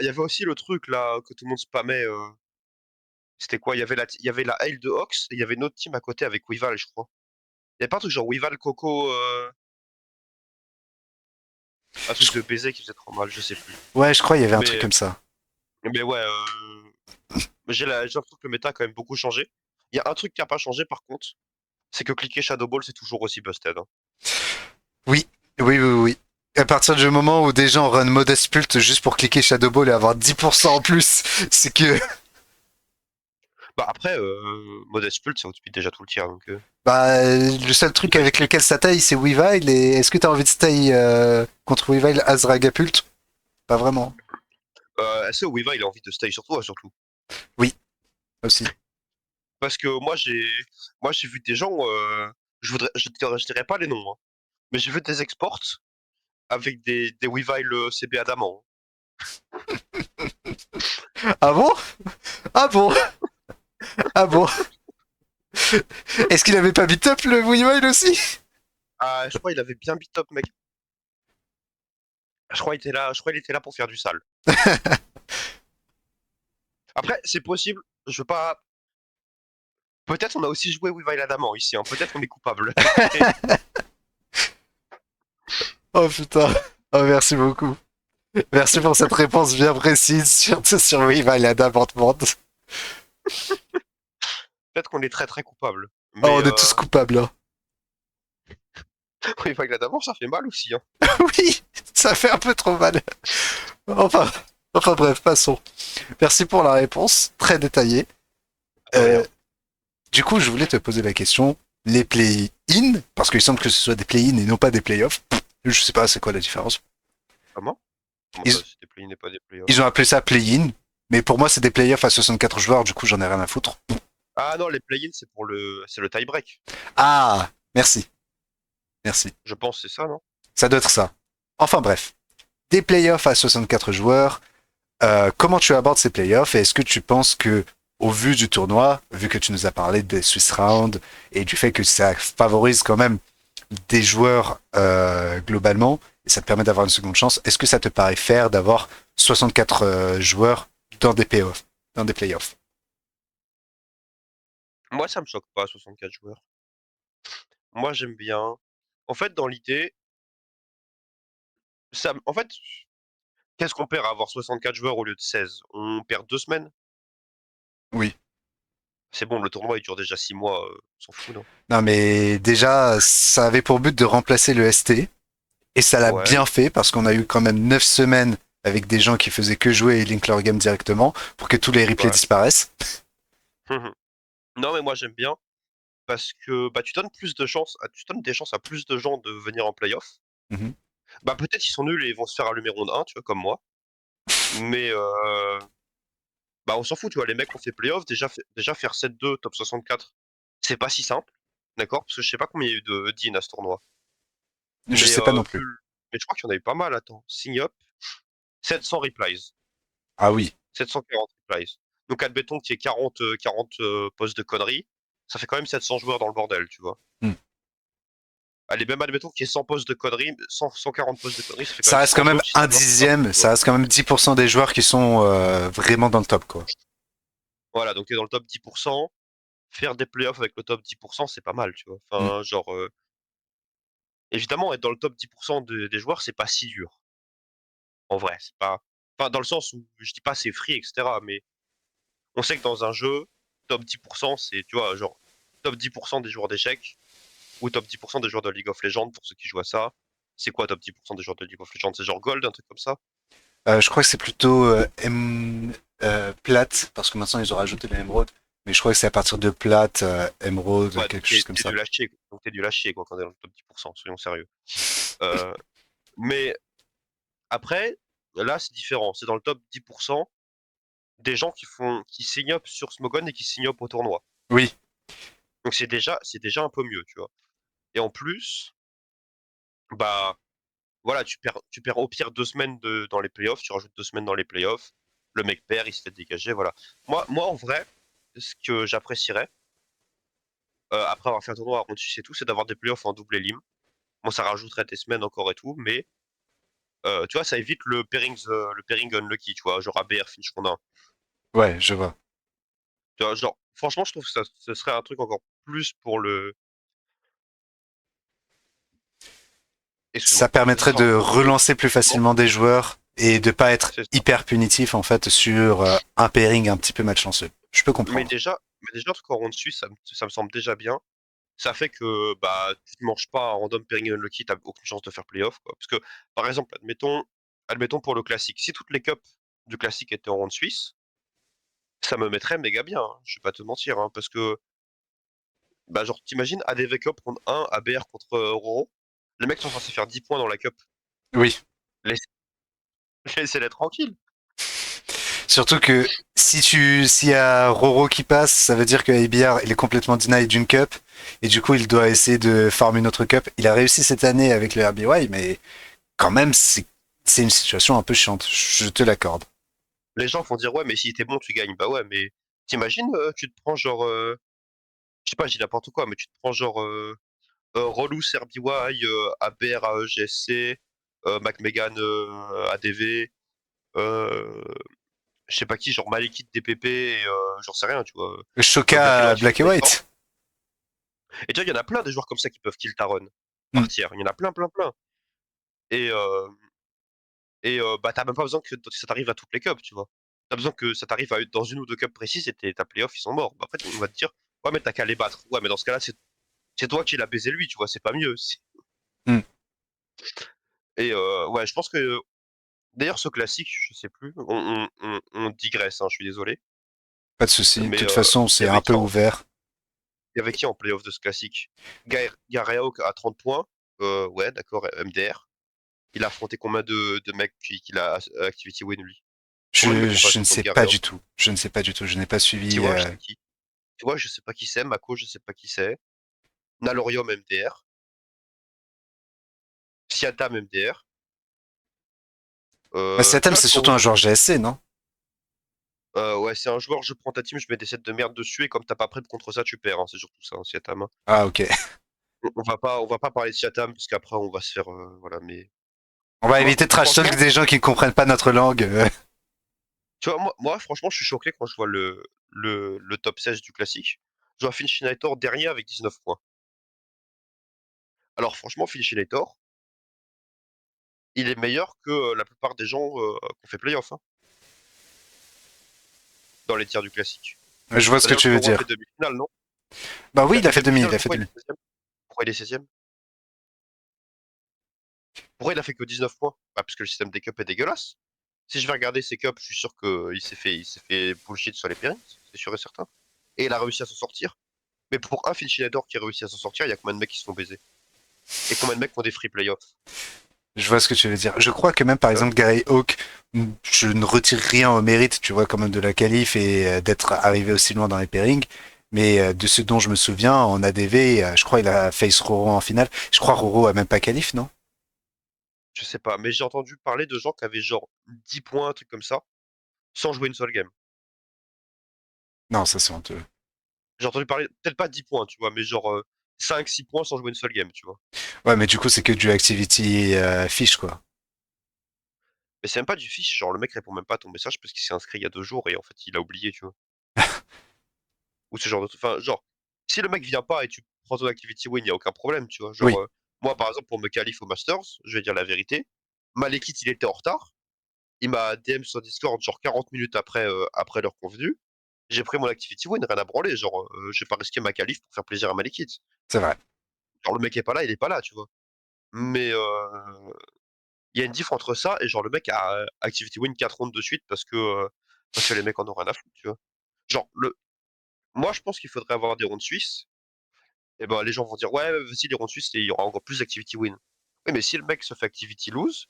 Il y avait aussi le truc, là, que tout le monde spammait. C'était quoi? Il y avait la Hail de Ox, et il y avait une autre team à côté avec Weavile, je crois. Il y avait pas un truc genre Weavile, Coco, un truc Je- de baiser qui faisait trop mal, je sais plus. Ouais, je crois qu'il y avait un truc Mais, comme ça. mais ouais, j'ai l'impression que le méta a quand même beaucoup changé. Il y a un truc qui a pas changé, par contre, c'est que cliquer Shadow Ball, c'est toujours aussi busted. Hein. Oui, oui, oui, oui. À partir du moment où des gens run Modest Pult juste pour cliquer Shadow Ball et avoir 10% en plus, c'est que Bah après, Modest Pult, ça outspeed déjà tout le tir, donc... bah, le seul truc avec lequel ça taille, c'est Weavile. Et est-ce que t'as envie de stay contre Weavile Azragapult? Pas vraiment. Est-ce que Weavile il a envie de stay sur toi, surtout? Oui, aussi. Parce que moi j'ai vu des gens, je dirais pas les noms, hein, mais j'ai vu des exports avec des Weavile CB Adamant. Ah bon? Ah bon? Ah bon? Est-ce qu'il avait pas beat up le Weavile aussi? Ah, je crois il avait bien beat up, mec. Je crois il était là pour faire du sale. Après, c'est possible, je veux pas... Peut-être on a aussi joué Weavile Adamant ici, hein, peut-être on est coupable. Oh putain. Oh, merci beaucoup. Merci pour cette réponse bien précise, surtout sur Weavile et Adamantment. Peut-être qu'on est très très coupable. Oh, Mais on est tous coupables, hein. Weavile Adamant, ça fait mal aussi, hein. Oui, ça fait un peu trop mal. Enfin, enfin bref, passons. Merci pour la réponse, très détaillée. De Euh, rien. du coup, je voulais te poser la question. Les play-in, parce qu'il semble que ce soit des play-in et non pas des play-offs. Je sais pas c'est quoi la différence. Comment? Comment ça, Ils, c'est des play n'est pas des playoffs? ils ont appelé ça play-in, mais pour moi c'est des play-offs à 64 joueurs, du coup j'en ai rien à foutre. Ah non, les play-ins, c'est le tie-break. Ah, merci, merci. Je pense c'est ça, non? Ça doit être ça. Enfin bref, des playoffs à 64 joueurs. Comment tu abordes ces playoffs et est-ce que tu penses que, au vu du tournoi, vu que tu nous as parlé des Swiss Round et du fait que ça favorise quand même des joueurs globalement et ça te permet d'avoir une seconde chance, est-ce que ça te paraît fair d'avoir 64 joueurs dans des playoffs, dans des playoffs? Moi, ça me choque pas, 64 joueurs. Moi, j'aime bien. En fait, dans l'idée, en fait, qu'est-ce qu'on perd à avoir 64 joueurs au lieu de 16? On perd 2 semaines? Oui. C'est bon, le tournoi, il dure déjà 6 mois, on s'en fout, non? Non mais déjà, ça avait pour but de remplacer le ST et ça l'a Ouais, bien fait parce qu'on a eu quand même 9 semaines avec des gens qui faisaient que jouer et link leur game directement pour que tous les replays ouais. disparaissent. Non, mais moi, j'aime bien parce que bah, tu donnes des chances à plus de gens de venir en playoff. Mhm. Bah, peut-être ils sont nuls et ils vont se faire allumer round 1, tu vois, comme moi. Mais bah, on s'en fout, tu vois, les mecs ont fait playoff, déjà faire 7-2 top 64, c'est pas si simple, d'accord? Parce que je sais pas combien il y a eu de Dean à ce tournoi. Je Mais, sais pas non plus. mais je crois qu'il y en a eu pas mal, attends. Sign up, 700 replies, Ah oui. 740 replies. Donc admettons qu'il y ait 40 postes de conneries, ça fait quand même 700 joueurs dans le bordel, tu vois. Hmm. Allez, même admettons qu'il y ait 100 postes de conneries, 140 postes de conneries, ça fait quand Ça même reste quand 100 même joueurs, si un ça meurt, ça meurt, dixième, tu vois. ça reste quand même 10% des joueurs qui sont vraiment dans le top, quoi. Voilà, donc t'es dans le top 10%, faire des playoffs avec le top 10%, c'est pas mal, tu vois. Hmm. Enfin, genre, évidemment, être dans le top 10% des joueurs, c'est pas si dur. En vrai, c'est pas. Enfin, dans le sens où je dis pas c'est free, etc. Mais on sait que dans un jeu, top 10%, c'est, tu vois, genre, top 10% des joueurs d'échecs ou top 10% des joueurs de League of Legends pour ceux qui jouent à ça. C'est quoi top 10% des joueurs de League of Legends? C'est genre Gold, un truc comme ça? Je crois que c'est plutôt plate, parce que maintenant ils ont rajouté l'émeraude. Mais je crois que c'est à partir de plate, émeraude, Ouais, donc quelque chose comme t'es ça. du lâcher, quoi. Donc t'es du lâcher, quoi, quand t'es dans le top 10%, soyons sérieux. Euh, mais après, là, c'est différent. C'est dans le top 10% des gens qui signent up sur Smogon et qui signent up au tournoi. Oui, Donc c'est déjà un peu mieux, tu vois. Et en plus, bah, voilà, tu perds au pire 2 semaines dans les playoffs, tu rajoutes 2 semaines dans les playoffs, le mec perd, il se fait dégager, voilà. Moi, en vrai, ce que j'apprécierais, après avoir fait un tournoi à round 6 et tout, c'est d'avoir des playoffs en double élim. Bon, ça rajouterait des semaines encore et tout, mais tu vois, ça évite le pairing unlucky, tu vois, genre ABR finish round 1. ouais, je vois. Tu vois, genre, franchement, je trouve que ce serait un truc encore plus pour le. Ça Excuse-moi. Ce permettrait serait de encore plus relancer plus pour. facilement des joueurs et de pas être C'est ça. hyper punitif en fait sur un pairing un petit peu malchanceux. Je peux comprendre. Mais déjà, en tout cas, en round suisse, ça me semble déjà bien. Ça fait que bah tu ne manges pas un random pairing unlucky, t'as aucune chance de faire playoff, quoi. Parce que, par exemple, admettons pour le classique, si toutes les cups du classique étaient en round suisse, ça me mettrait méga bien, hein. Je vais pas te mentir, hein, parce que bah genre t'imagines ADV Cup contre 1, ABR contre Roro, les mecs sont censés faire 10 points dans la cup. Oui. Laisse- Laissez-les tranquilles. Surtout que s'il y a Roro qui passe, ça veut dire que ABR il est complètement denied d'une cup et du coup il doit essayer de farmer une autre cup. Il a réussi cette année avec le RBY, mais quand même c'est une situation un peu chiante. Je te l'accorde. Les gens vont dire ouais mais si t'es bon tu gagnes. Bah ouais mais t'imagines tu te prends genre je sais pas, je dis n'importe quoi, mais tu te prends genre Rolous RBY, ABR AEGSC, McMegan ADV, euh, je sais pas qui, genre Malekith DPP, et j'en sais rien, tu vois. Black and Shoka White Black et Finitor. White. Et tu vois, il y en a plein des joueurs comme ça qui peuvent kill Taron Hmm. par tiers. Il y en a plein, plein, plein. Et, bah, t'as même pas besoin que ça t'arrive à toutes les cups, tu vois. T'as besoin que ça t'arrive dans une ou deux cups précises et ta playoff, ils sont morts. Bah, après, on va te dire, ouais, mais t'as qu'à les battre. Ouais, mais dans ce cas-là, c'est toi qui l'as baisé lui, tu vois, c'est pas mieux. Hmm. Et ouais, je pense que d'ailleurs, ce classique, je sais plus, on digresse, hein, je suis désolé. Pas de souci. De Mais toute façon, il y c'est un avait peu qui ouvert. il y avait qui en playoff de ce classique? Gareaok à 30 points. Ouais, d'accord, MDR. Il a affronté combien de mecs qu'il a Activity Win, lui? Combien de mecs ont Je passé ne sais contre pas du Gareaok? tout. Je ne sais pas du tout. Je n'ai pas suivi. Tiwa, je sais qui. Tiwa, je sais pas qui c'est. Mako, je sais pas qui c'est. Nalorium, MDR. Siatam, MDR. Tu Siatam, vois, c'est surtout un joueur GSC, non? ouais, c'est un joueur, je prends ta team, je mets des sets de merde dessus, et comme t'as pas prêt contre ça, tu perds, hein, c'est surtout ça, hein, Siatam, hein. Ah, ok. On va pas parler de Siatam, parce qu'après, on va se faire, voilà, mais On va moi, éviter de trash talk franchement, des gens qui ne comprennent pas notre langue. tu vois, franchement, je suis choqué quand je vois le top 16 du classique. Je vois Finchinator dernier avec 19 points. Alors, franchement, Finchinator, il est meilleur que la plupart des gens qu'on fait playoff, hein, dans les tiers du classique. Je vois ce Bah, que d'ailleurs, tu veux Floro a fait dire. demi-finale, non? Bah Il oui, a il a fait fait demi, demi-finale, il a fait pourquoi il demi. est 16e? Pourquoi il est 16e? Pourquoi il a fait que 19 points? Bah, parce que le système des cups est dégueulasse. Si je vais regarder ses cups, je suis sûr qu'il s'est fait bullshit sur les pairings, c'est sûr et certain. Et il a réussi à s'en sortir. Mais pour un Finchinator qui a réussi à s'en sortir, il y a combien de mecs qui se font baiser? Et combien de mecs font des free playoffs? Je vois ce que tu veux dire. Je crois que même par exemple Gary Hawk, je ne retire rien au mérite, tu vois, quand même de la qualif et d'être arrivé aussi loin dans les pairings. Mais de ce dont je me souviens, en ADV, je crois il a face Roro en finale. Je crois Roro a même pas qualif, non? Je sais pas, mais j'ai entendu parler de gens qui avaient genre 10 points, un truc comme ça, sans jouer une seule game. Non, ça c'est honteux. J'ai entendu parler, peut-être pas 10 points, tu vois, mais genre 5-6 points sans jouer une seule game, tu vois. Ouais, mais du coup c'est que du activity fish, quoi. Mais c'est même pas du fiche, genre le mec répond même pas à ton message parce qu'il s'est inscrit il y a 2 jours et en fait il a oublié, tu vois. Ou ce genre de truc. Enfin, genre, si le mec vient pas et tu prends ton activity win, il y a aucun problème, tu vois. Genre, Oui. Moi, par exemple, pour me qualifier au Masters, je vais dire la vérité. Malekith, il était en retard. Il m'a DM sur Discord genre 40 minutes après l'heure convenue. J'ai pris mon Activity Win, rien à branler. Genre, j'ai pas risqué ma qualif pour faire plaisir à Malekith. C'est vrai. Genre, le mec est pas là, il est pas là, tu vois. Mais il y a une diff entre ça et genre le mec a Activity Win 4 rounds de suite parce que les mecs en ont rien à foutre, tu vois. Genre, moi, je pense qu'il faudrait avoir des rounds suisses. Et ben, les gens vont dire, ouais, vas-y, les rounds suisses, il y aura encore plus d'Activity Win. Oui, mais si le mec se fait Activity Lose,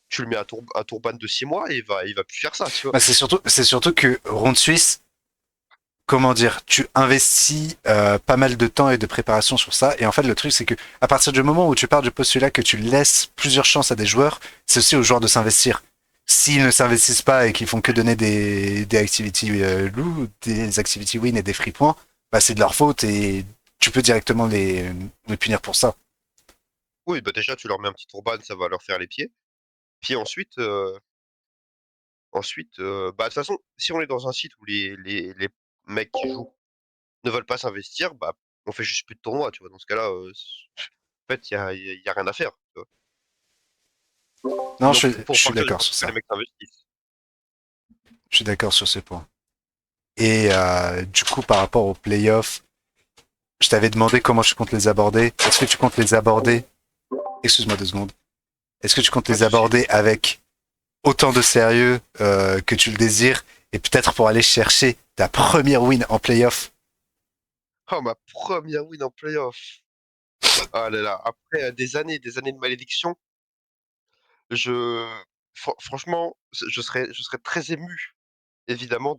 tu le mets à tour ban de 6 mois et il va plus faire ça, tu vois. Bah, c'est surtout que Ronde Suisse, comment dire, tu investis pas mal de temps et de préparation sur ça. Et en fait, le truc, c'est que à partir du moment où tu pars du postulat que tu laisses plusieurs chances à des joueurs, c'est aussi aux joueurs de s'investir. S'ils ne s'investissent pas et qu'ils font que donner des activity loot, des activity win et des free points, bah c'est de leur faute et tu peux directement les punir pour ça. Oui, bah déjà, tu leur mets un petit tourban, ça va leur faire les pieds. Puis bah, de toute façon, si on est dans un site où les mecs qui jouent ne veulent pas s'investir, bah, on fait juste plus de tournois, tu vois. Dans ce cas-là, en fait, y a rien à faire, tu vois. Non, Donc, je pour suis partir du d'accord sur principe que les ça. mecs s'investissent. Je suis d'accord sur ce point. Et du coup, par rapport aux playoffs, je t'avais demandé comment je compte les aborder. Est-ce que tu comptes les aborder? Excuse-moi 2 secondes. Est-ce que tu comptes Pas de les souci. aborder avec autant de sérieux que tu le désires et peut-être pour aller chercher ta première win en playoff? Oh, ma première win en playoff. Ah là là, après des années de malédiction, je, franchement, je serais très ému, évidemment,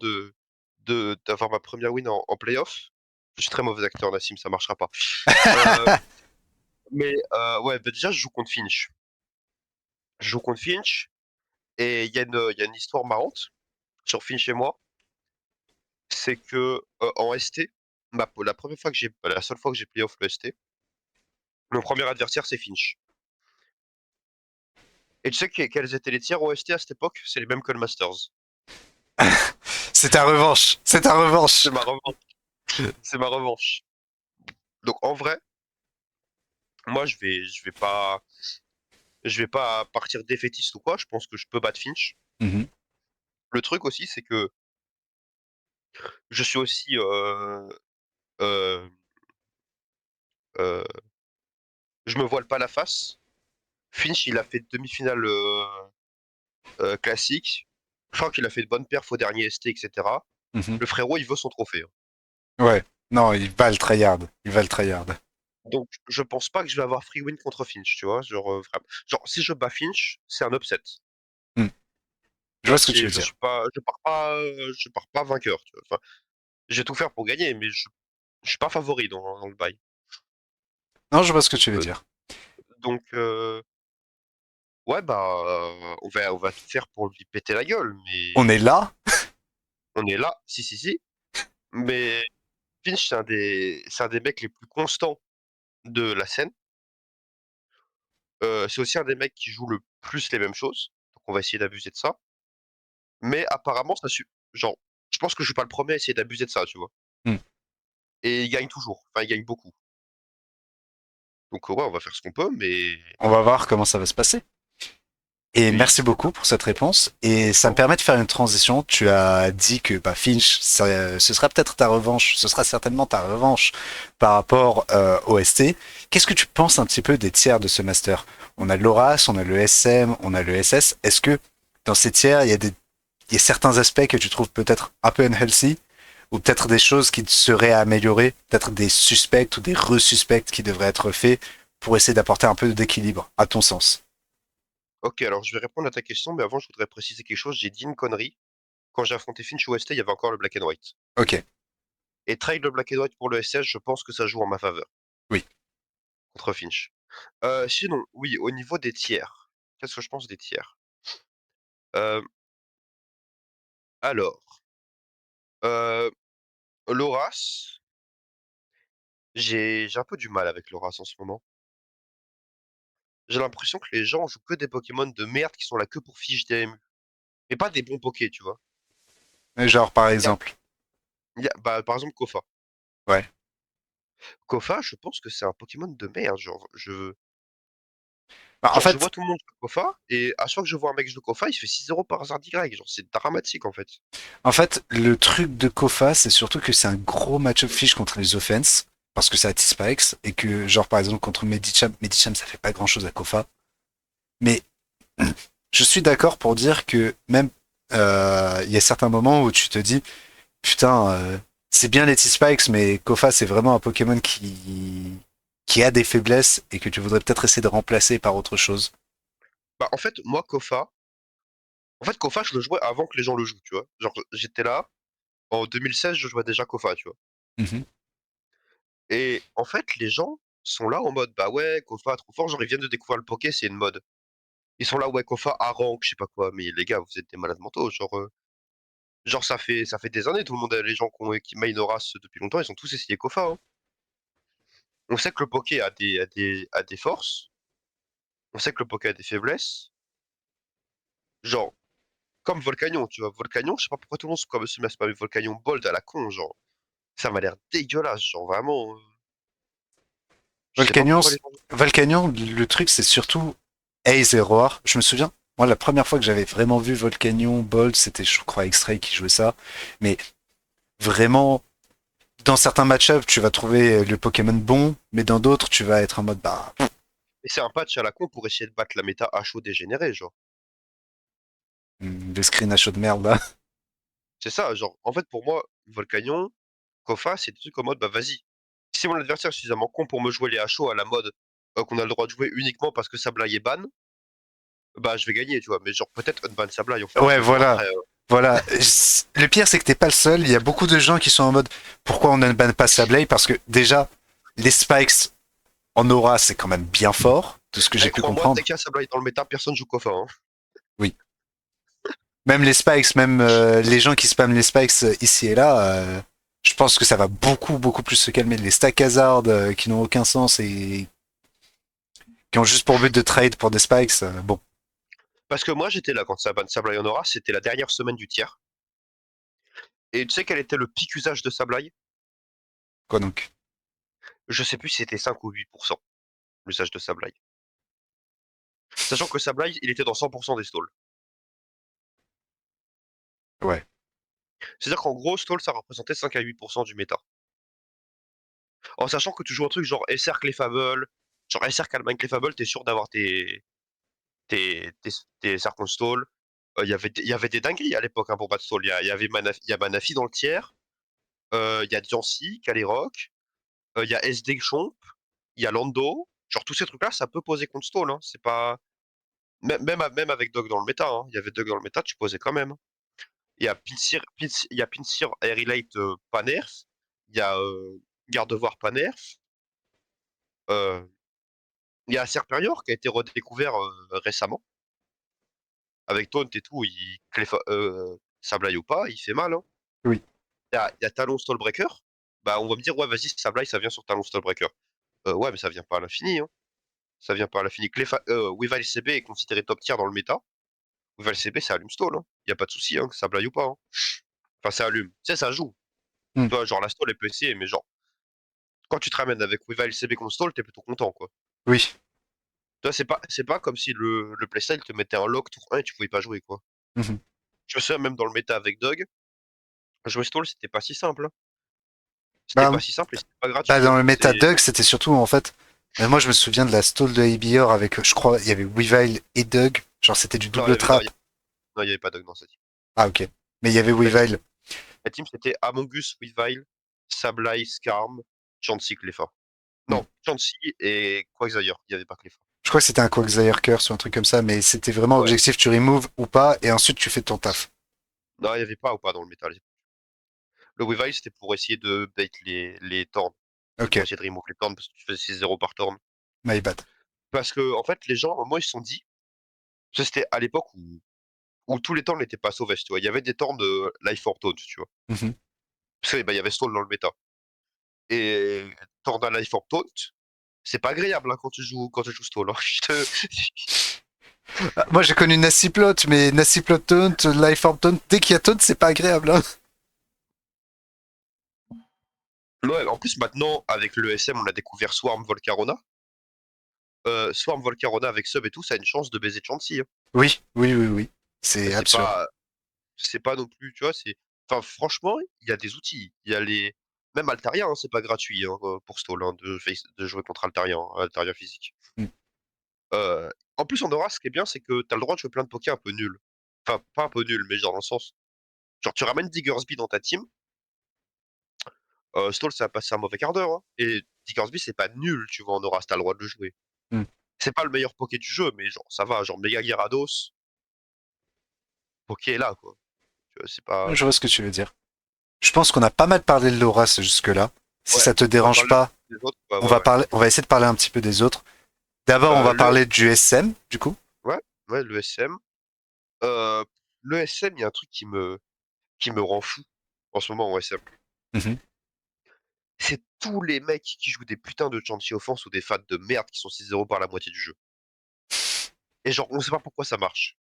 d'avoir ma première win en playoff. Je suis très mauvais acteur, Nassim, ça marchera pas. Euh, ouais, bah déjà, je joue contre Finch. Je joue contre Finch, et il y a une histoire marrante sur Finch et moi. C'est que en ST, la seule fois que j'ai playoff le ST, mon premier adversaire, c'est Finch. Et tu sais quels étaient les tiers au ST à cette époque? C'est les mêmes que le Masters. C'est ta revanche. C'est ta revanche. C'est ma revanche. C'est ma revanche. Donc en vrai, moi je vais pas partir défaitiste ou quoi. Je pense que je peux battre Finch. Mhm. Le truc aussi, c'est que je suis aussi euh, euh, je me voile pas la face. Finch, il a fait demi-finale classique. Je crois qu'il a fait de bonnes perfs au dernier ST, etc. Mhm. Le frérot, il veut son trophée, hein. Ouais. Non, il va le tryhard. Il va le tryhard. Donc, je pense pas que je vais avoir free win contre Finch, tu vois. Genre, vraiment. Genre, si je bats Finch, c'est un upset. Hmm. Je vois ce que tu veux dire. Je pars pas vainqueur, tu vois. Enfin, je vais tout faire pour gagner, mais je suis pas favori dans le bail. Non, je vois ce que tu veux Euh, dire. donc, ouais, bah, on va tout faire pour lui péter la gueule, On mais est là. on est là, si. Mais Finch, c'est un des mecs les plus constants de la scène. C'est aussi un des mecs qui joue le plus les mêmes choses. Donc, on va essayer d'abuser de ça. Mais apparemment, genre, je pense que je suis pas le premier à essayer d'abuser de ça, tu vois. Hmm. Et il gagne toujours. Enfin, il gagne beaucoup. Donc, ouais, on va faire ce qu'on peut, mais On va voir comment ça va se passer. Et oui, merci beaucoup pour cette réponse. Et ça me permet de faire une transition. Tu as dit que bah, Finch, ce sera peut-être ta revanche, ce sera certainement ta revanche par rapport au ST. Qu'est-ce que tu penses un petit peu des tiers de ce master? On a l'ORAS, on a le SM, on a le SS. Est-ce que dans ces tiers, il y a certains aspects que tu trouves peut-être un peu unhealthy ou peut-être des choses qui seraient améliorées, peut-être des suspects ou des resuspects qui devraient être faits pour essayer d'apporter un peu d'équilibre, à ton sens? ok, alors je vais répondre à ta question, mais avant, je voudrais préciser quelque chose. J'ai dit une connerie. Quand j'ai affronté Finch ou ST, il y avait encore le Black and White. Ok, Et trade le Black and White pour le SS, je pense que ça joue en ma faveur oui. contre Finch. Sinon, oui, au niveau des tiers. Qu'est-ce que je pense des tiers? Euh, alors, euh, Loras, j'ai un peu du mal avec Loras en ce moment. J'ai l'impression que les gens jouent que des Pokémon de merde qui sont là que pour fiche DMU. Mais pas des bons Pokés, tu vois. Mais genre, par Il y a, exemple. bah, par exemple, Kofa. Ouais. Kofa, je pense que c'est un Pokémon de merde. Genre, Bah, en Genre, je fait, vois tout le monde jouer Kofa, et à chaque fois que je vois un mec jouer Kofa, il se fait 6-0 par hasard direct. Genre, c'est dramatique en fait. le truc de Kofa, c'est surtout que c'est un gros match-up fiche contre les offenses, parce que ça a T-Spikes, et que, genre, par exemple, contre Medicham, ça fait pas grand-chose à Kofa. Mais je suis d'accord pour dire que même, il y a certains moments où tu te dis, putain, c'est bien les T-Spikes, mais Kofa, c'est vraiment un Pokémon qui a des faiblesses et que tu voudrais peut-être essayer de remplacer par autre chose. Bah, en fait, moi, Kofa, je le jouais avant que les gens le jouent, tu vois. Genre, j'étais là, en 2016, je jouais déjà Kofa, tu vois. Mhm. Et en fait, les gens sont là en mode, bah ouais, Kofa trop fort, genre ils viennent de découvrir le Poké, c'est une mode. Ils sont là, ouais, Kofa à rank, je sais pas quoi, mais les gars, vous êtes des malades mentaux, genre ça fait des années, tout le monde, les gens qui main Horace depuis longtemps, ils ont tous essayé Kofa, hein. On sait que le Poké a des forces, on sait que le Poké a des faiblesses, genre, comme Volcanion, tu vois, Volcanion, je sais pas pourquoi tout le monde se met à spammer Volcanion Bold à la con, genre, ça m'a l'air dégueulasse, genre vraiment, je sais pas Volcanion, pourquoi les gens... Volcanion, le truc, c'est surtout Ace et Roar. Je me souviens, moi, la première fois que j'avais vraiment vu Volcanion, Bolt, c'était, je crois, X-Ray qui jouait ça. Mais vraiment, dans certains match-ups, tu vas trouver le Pokémon bon, mais dans d'autres, tu vas être en mode, bah, Et c'est un patch à la con pour essayer de battre la méta HO dégénérée, genre. le screen à chaud de merde, là. C'est ça, genre, en fait, pour moi, Volcanion, Kofa, c'est des trucs en mode, bah vas-y. Si mon adversaire est suffisamment con pour me jouer les HO à la mode qu'on a le droit de jouer uniquement parce que Sableye est ban, bah je vais gagner, tu vois. Mais genre, peut-être unban Sableye en fait. Ouais, Mais bon, voilà. après, Voilà. Le pire, c'est que t'es pas le seul. Il y a beaucoup de gens qui sont en mode, pourquoi on ne banne pas Sableye? Parce que déjà, les spikes en aura, c'est quand même bien fort, de ce que j'ai pu crois-moi, dès comprendre. qu'il y a Sableye dans le méta, personne joue Kofa, hein. Oui. Même les spikes, même les gens qui spamment les spikes ici et là, je pense que ça va beaucoup, beaucoup plus se calmer. Les stack hazard qui n'ont aucun sens et qui ont juste pour but de trade pour des spikes, bon, Parce que moi, j'étais là quand ça ban Sableye en aura, c'était la dernière semaine du tiers. Et tu sais quel était le pic usage de Sableye? quoi donc. Je sais plus si c'était 5 ou 8% l'usage de Sableye. Sachant que Sableye, il était dans 100% des stalls. Ouais. C'est-à-dire qu'en gros, stall, ça représentait 5 à 8% du méta. En sachant que tu joues un truc genre SR Clefable, genre SR Calmine Clefable, t'es sûr d'avoir tes SR contre stall. Il y avait des dingueries à l'époque hein, pour battre stall. Il y a Manafi dans le tiers, il y a Diancie, Caléroc, il y a SD Chomp, il y a Lando. Genre tous ces trucs-là, ça peut poser contre stall, hein. C'est pas. Même avec Dog dans le méta, hein. Il y avait Dog dans le méta, tu posais quand même. Il y a il y a Pinsir Air Elite pas nerf. Il y a Gardevoir pas nerf. Euh, il y a Serperior qui a été redécouvert récemment. Avec Taunt et tout, Sableye ou pas, il fait mal, hein. Oui. Il y a Talon Stallbreaker. Bah, on va me dire, ouais, vas-y, Sableye, ça vient sur Talon Stallbreaker. Ouais, mais ça vient pas à l'infini, hein. Ça vient pas à l'infini. Weavile CB est considéré top tier dans le méta. Weavile CB, ça allume stall, hein. Y a pas de souci, hein, que Sableye ou pas, hein. Enfin, ça allume. Tu sais, ça joue. Hmm. Tu vois, genre, la stall est PC, mais genre, quand tu te ramènes avec Weavile CB contre stall, t'es plutôt content, quoi. Oui. Tu vois, c'est pas comme si le playstyle te mettait un lock tour 1 et tu pouvais pas jouer, quoi. Mhm. Je me souviens même dans le méta avec Dog, jouer stall, c'était pas si simple, hein. C'était Bah, pas si simple et c'était pas gratuit, bah, dans hein. le méta Dug, c'était surtout en fait. Moi, je me souviens de la stall de Abior avec, je crois, il y avait Weavile et Dug. Genre, c'était du Non, il y double avait, non, trap. non, il y avait pas Dog dans cette team. Ah, ok. Mais il y avait La team, Weavile. la team, c'était Amongus, Weavile, Sableye, Skarm, Chansey, Cleffa. Hmm. Non, Chansey et Quagsire, il y avait pas Cleffa. Je crois que c'était un Quagsire Curse ou un truc comme ça, mais c'était vraiment Ouais. objectif, tu remove ou pas, et ensuite tu fais ton taf. Non, il y avait pas ou pas dans le métal. Le Weavile, c'était pour essayer de bait les turns. C'était Ok, pour essayer de remove les turns parce que tu faisais 6-0 par turn. my bad. Parce que, en fait, les gens, moi, ils se sont dit, ça c'était à l'époque où tous les turns n'étaient pas sauvages, tu vois. Il y avait des turns de Life or Taunt, tu vois. Mhm. Parce que, bah, il y avait Stall dans le méta. Et turn d'un Life or Taunt, c'est pas agréable hein, quand tu joues Stall, hein. Ah, moi j'ai connu Nassiplot, mais Nassiplot Taunt, Lifeorb Taunt, dès qu'il y a Taunt, c'est pas agréable. Hein. Ouais, en plus, maintenant, avec le SM, on a découvert Swarm Volcarona. Swarm Volcarona avec sub et tout, ça a une chance de baiser Chansey, hein. Oui, oui, oui, oui. C'est C'est absurde. pas, c'est pas non plus, tu vois, c'est. Enfin, franchement, il y a des outils. Il y a les. Même Altaria, hein, c'est pas gratuit hein, pour Stall hein, de jouer contre Altaria, hein, Altaria physique. Mm. Euh, En plus, en Aura, ce qui est bien, c'est que t'as le droit de jouer plein de pokés un peu nuls. Enfin, pas un peu nuls, mais genre dans le sens. Genre, tu ramènes Diggersby dans ta team, Stall, ça va passer un mauvais quart d'heure, hein. Et Diggersby, c'est pas nul, tu vois, en Aura, t'as le droit de le jouer. Mm. C'est pas le meilleur poké du jeu, mais genre, ça va, genre Mega Gyarados, poké est là, quoi. Tu vois, c'est pas. Je vois ce que tu veux dire. Je pense qu'on a pas mal parlé de l'Horace jusque-là. Si Ouais, ça te on va dérange parler pas, des autres, ouais, on ouais, va ouais. parler, on va essayer de parler un petit peu des autres. D'abord, on va Le parler du SM, du coup. Ouais, ouais, le SM. Euh, le SM, il y a un truc qui me rend fou en ce moment en SM. Mhm. C'est tous les mecs qui jouent des putains de Chanchi Offense ou des fans de merde qui sont 6-0 par la moitié du jeu. Et genre, on sait pas pourquoi ça marche.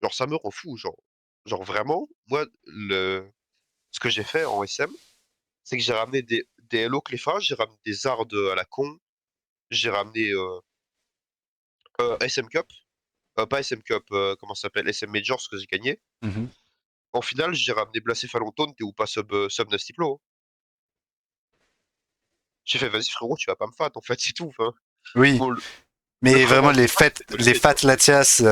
Genre, ça me rend fou, genre vraiment, moi, ce que j'ai fait en SM, c'est que j'ai ramené des Hello Cleffa, j'ai ramené des Zards à la con, j'ai ramené SM Cup, pas SM Cup, comment ça s'appelle, SM Major, ce que j'ai gagné. Mhm. En finale, j'ai ramené Blacéphalontone, t'es ou pas sub Nastiplo, hein. J'ai fait, vas-y frérot, tu vas pas me fat, en fait, c'est tout. Enfin, Oui, bon, le mais premier vraiment round de les fight, fêtes, c'était pas les l'idée, tu fat vois. Latias,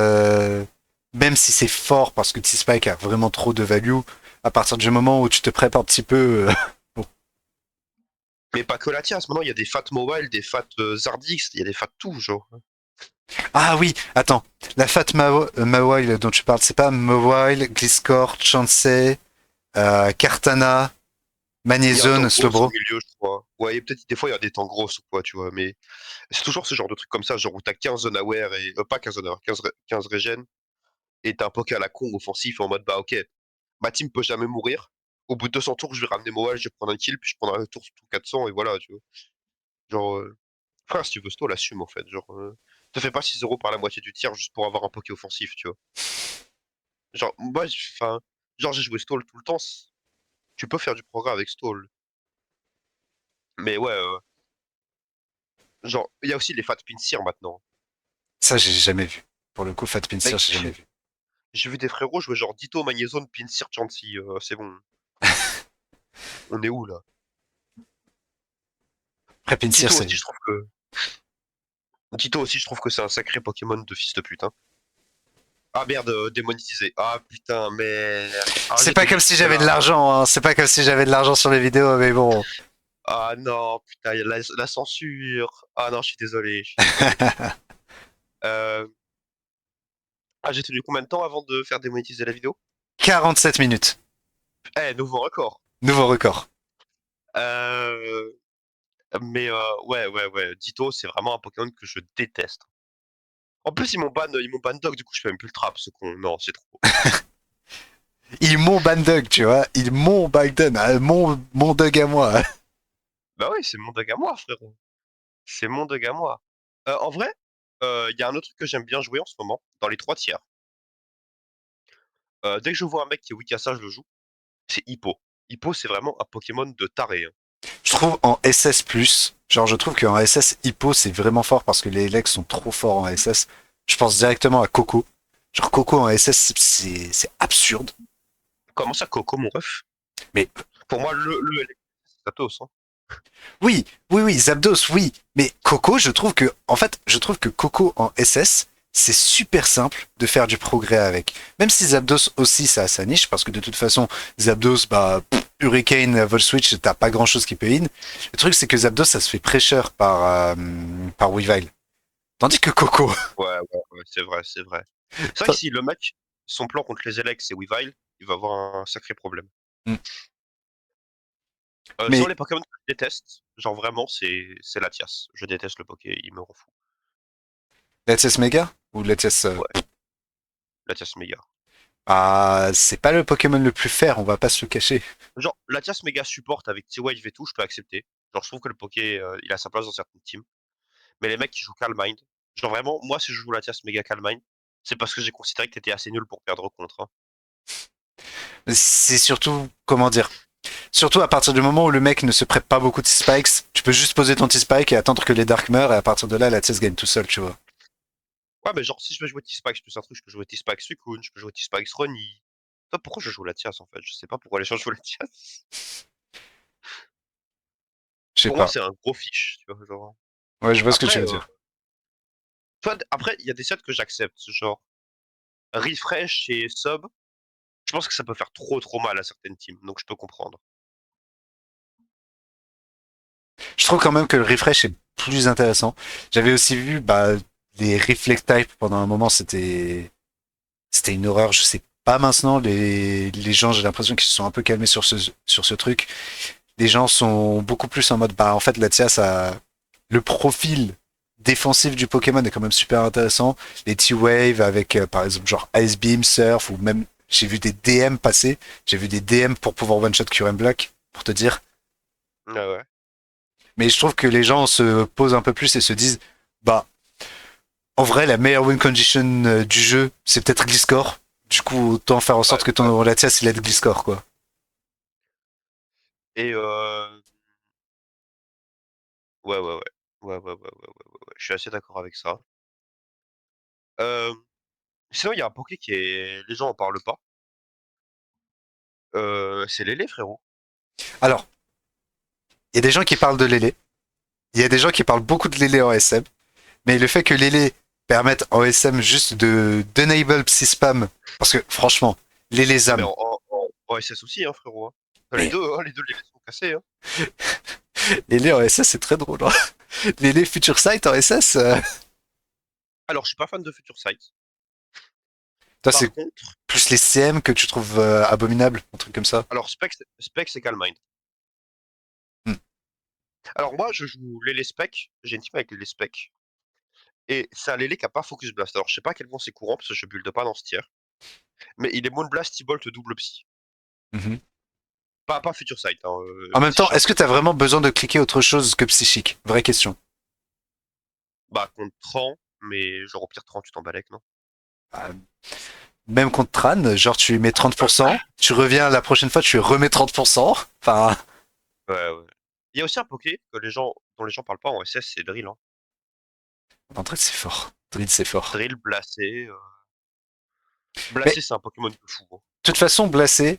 même si c'est fort parce que T-Spike a vraiment trop de value, à partir du moment où tu te prêtes un petit peu, bon. Mais pas que la tiasse, maintenant il y a des fat mobile, des fat Zardix, il y a des fat tout, genre. Ah oui, attends, la fat Mawile dont tu parles, c'est pas Mawile, Gliscor, Chansey, Kartana, Il y a un temps Magnézone, gros au Slowbro. milieu, je crois. Ouais, et peut-être des fois il y a des temps grosses ou quoi, tu vois, mais c'est toujours ce genre de truc comme ça, genre où t'as 15 zone aware et. Pas 15 zone aware, 15 regen, et t'as un poké à la con offensif en mode bah ok, ma team peut jamais mourir. Au bout de 200 tours, je vais ramener Moal, je vais prendre un kill, puis je prendrai un tour sur tout 400, et voilà, tu vois. Genre, frère, si tu veux stall, assume en fait. Genre, te fais pas 6-0 par la moitié du tir juste pour avoir un poké offensif, tu vois. Genre, moi, enfin, genre, j'ai joué stall tout le temps. Tu peux faire du progrès avec stall. Mais ouais, genre, il y a aussi les fat pinsir maintenant. Ça, j'ai jamais vu. Pour le coup, Fat Pinsir, j'ai jamais Mec, vu. j'ai vu des frérots jouer genre Ditto, Magnézone, pinsir, Chansey. C'est bon. On est où là? Après, Pinsir, Ditto c'est. aussi, je trouve que. Ditto aussi, je trouve que c'est un sacré Pokémon de fils de pute, hein. Ah merde, démonétisé. Ah putain, merde. Ah, C'est pas j'étais comme juste si passé j'avais de là. l'argent, hein. C'est pas comme si j'avais de l'argent sur les vidéos, mais bon. Ah non, putain, il y a la censure. Ah non, je suis désolé, je suis désolé. Euh... Ah, j'ai tenu combien de temps avant de faire démonétiser la vidéo? 47 minutes. Eh, nouveau record. Nouveau record. Euh... Mais ouais, ouais, ouais. Ditto, c'est vraiment un Pokémon que je déteste. En plus, ils m'ont ban dog, du coup, je fais même plus le trap, ce con. Non, c'est trop. Ils m'ont Bandug, tu vois. Ils m'ont Biden. Mon Dug à moi. Bah oui, c'est mon dog à moi, frérot. C'est mon dog à moi. En vrai, il y a un autre truc que j'aime bien jouer en ce moment, dans les 3 tiers. Dès que je vois un mec qui est weak à ça, je le joue. C'est Hippo. Hippo, c'est vraiment un Pokémon de taré, hein. Je trouve en SS+, genre je trouve qu'en SS, Hippo, c'est vraiment fort parce que les legs sont trop forts en SS. Je pense directement à Coco. Genre Coco en SS, c'est absurde. Comment ça, Coco, mon ref? Mais Pour moi, le c'est Statos, hein. oui, oui, oui, Zapdos, oui. Mais Coco, je trouve que, en fait, je trouve que Coco en SS, c'est super simple de faire du progrès avec. Même si Zapdos aussi, ça a sa niche, parce que de toute façon, Zapdos, bah, Hurricane, Volt Switch, t'as pas grand chose qui peut in. Le truc, c'est que Zapdos, ça se fait pressure par Weavile. Tandis que Coco, Ouais, ouais, ouais, c'est vrai, c'est vrai. C'est vrai que si le mec, son plan contre les Elex, c'est Weavile, il va avoir un sacré problème. Sinon, mais les Pokémon que je déteste, genre vraiment, c'est Latias. Je déteste le Poké, il me rend fou. Latias Mega ou Latias, Ouais, Latias Mega. ah, c'est pas le Pokémon le plus fair, on va pas se le cacher. Genre, Latias Mega support avec T-Wave et tout, je peux accepter. Genre, je trouve que le Poké, il a sa place dans certaines teams. Mais les mecs qui jouent Calm Mind, genre vraiment, moi, si je joue Latias Mega Calm Mind, c'est parce que j'ai considéré que t'étais assez nul pour perdre contre, hein. C'est surtout, comment dire, Surtout à partir du moment où le mec ne se prête pas beaucoup de spikes, tu peux juste poser ton T-Spike et attendre que les Dark meurent, et à partir de là, la TS gagne tout seul, tu vois. Ouais, mais genre, si je veux jouer T-Spike plus un truc, je peux jouer T-Spike Suicune, je peux jouer T-Spike Ronnie. Toi, pourquoi je joue la Tias en fait? Je sais pas pourquoi les gens jouent la Tias. Je sais Pour moi, pas. c'est un gros fiche, tu vois, genre. Ouais, je vois ce que tu Après, veux dire. toi, après, il y a des sets que j'accepte, genre Refresh et Sub. Je pense que ça peut faire trop mal à certaines teams, donc je peux comprendre. Je trouve quand même que le refresh est plus intéressant. J'avais aussi vu bah, les reflect type pendant un moment, c'était une horreur. Je sais pas maintenant, les gens, j'ai l'impression qu'ils se sont un peu calmés sur ce truc. Les gens sont beaucoup plus en mode, bah en fait, la TIA, ça, le profil défensif du Pokémon est quand même super intéressant. Les T-Wave avec, par exemple, genre Ice Beam, Surf, ou même, j'ai vu des DM passer. J'ai vu des DM pour pouvoir one-shot Current Block, pour te dire. Ah ouais. Mais je trouve que les gens se posent un peu plus et se disent, bah, en vrai, la meilleure win condition du jeu, c'est peut-être Gliscor. Du coup, autant faire en sorte Ouais, que ouais. ton Latias, il ait de Gliscor, quoi. Et ouais. Ouais. Je suis assez d'accord avec ça. Euh, Sinon, il y a un Poké qui est. Les gens en parlent pas. C'est Lélé, frérot. Alors, il y a des gens qui parlent de Lélé. Il y a des gens qui parlent beaucoup de Lélé en SM. Mais le fait que Lélé permette en SM juste de d'enable psy spam, parce que franchement, Lélé Non, mais Zam, en SS aussi, hein, frérot. mais Les deux, les Lélés sont cassés, hein. Lélé en SS c'est très drôle. Hein. Lélé Future Sight en SS, Alors, je suis pas fan de Future Sight. toi Par c'est contre, plus les CM que tu trouves abominables, un truc comme ça. alors Spec c'est Calmind. Hmm. Alors moi, je joue Lélé Spec. J'ai une team avec Lélé Spec. Et c'est un Lélé qui a pas Focus Blast. Alors, je sais pas à quel point c'est courant, parce que je build pas dans ce tier. Mais il est Moonblast, T-Bolt, double psy. Mhm. Pas Future Sight, hein, En même si temps, est-ce que jamais. t'as vraiment besoin de cliquer autre chose que psychique? Vraie question. Bah, contre Tran, mais genre au pire Tran, tu t'en balèques, non? Euh, Même contre Tran, genre tu mets 30%, tu reviens la prochaine fois, tu remets 30%. Enfin, Ouais. Il y a aussi un Poké que dont les gens parlent pas en SS, c'est Drill, hein. en vrai c'est fort. Drill c'est fort. Drill, Blasé. Mais Blasé, c'est un Pokémon de fou, hein. de toute façon, Blasé,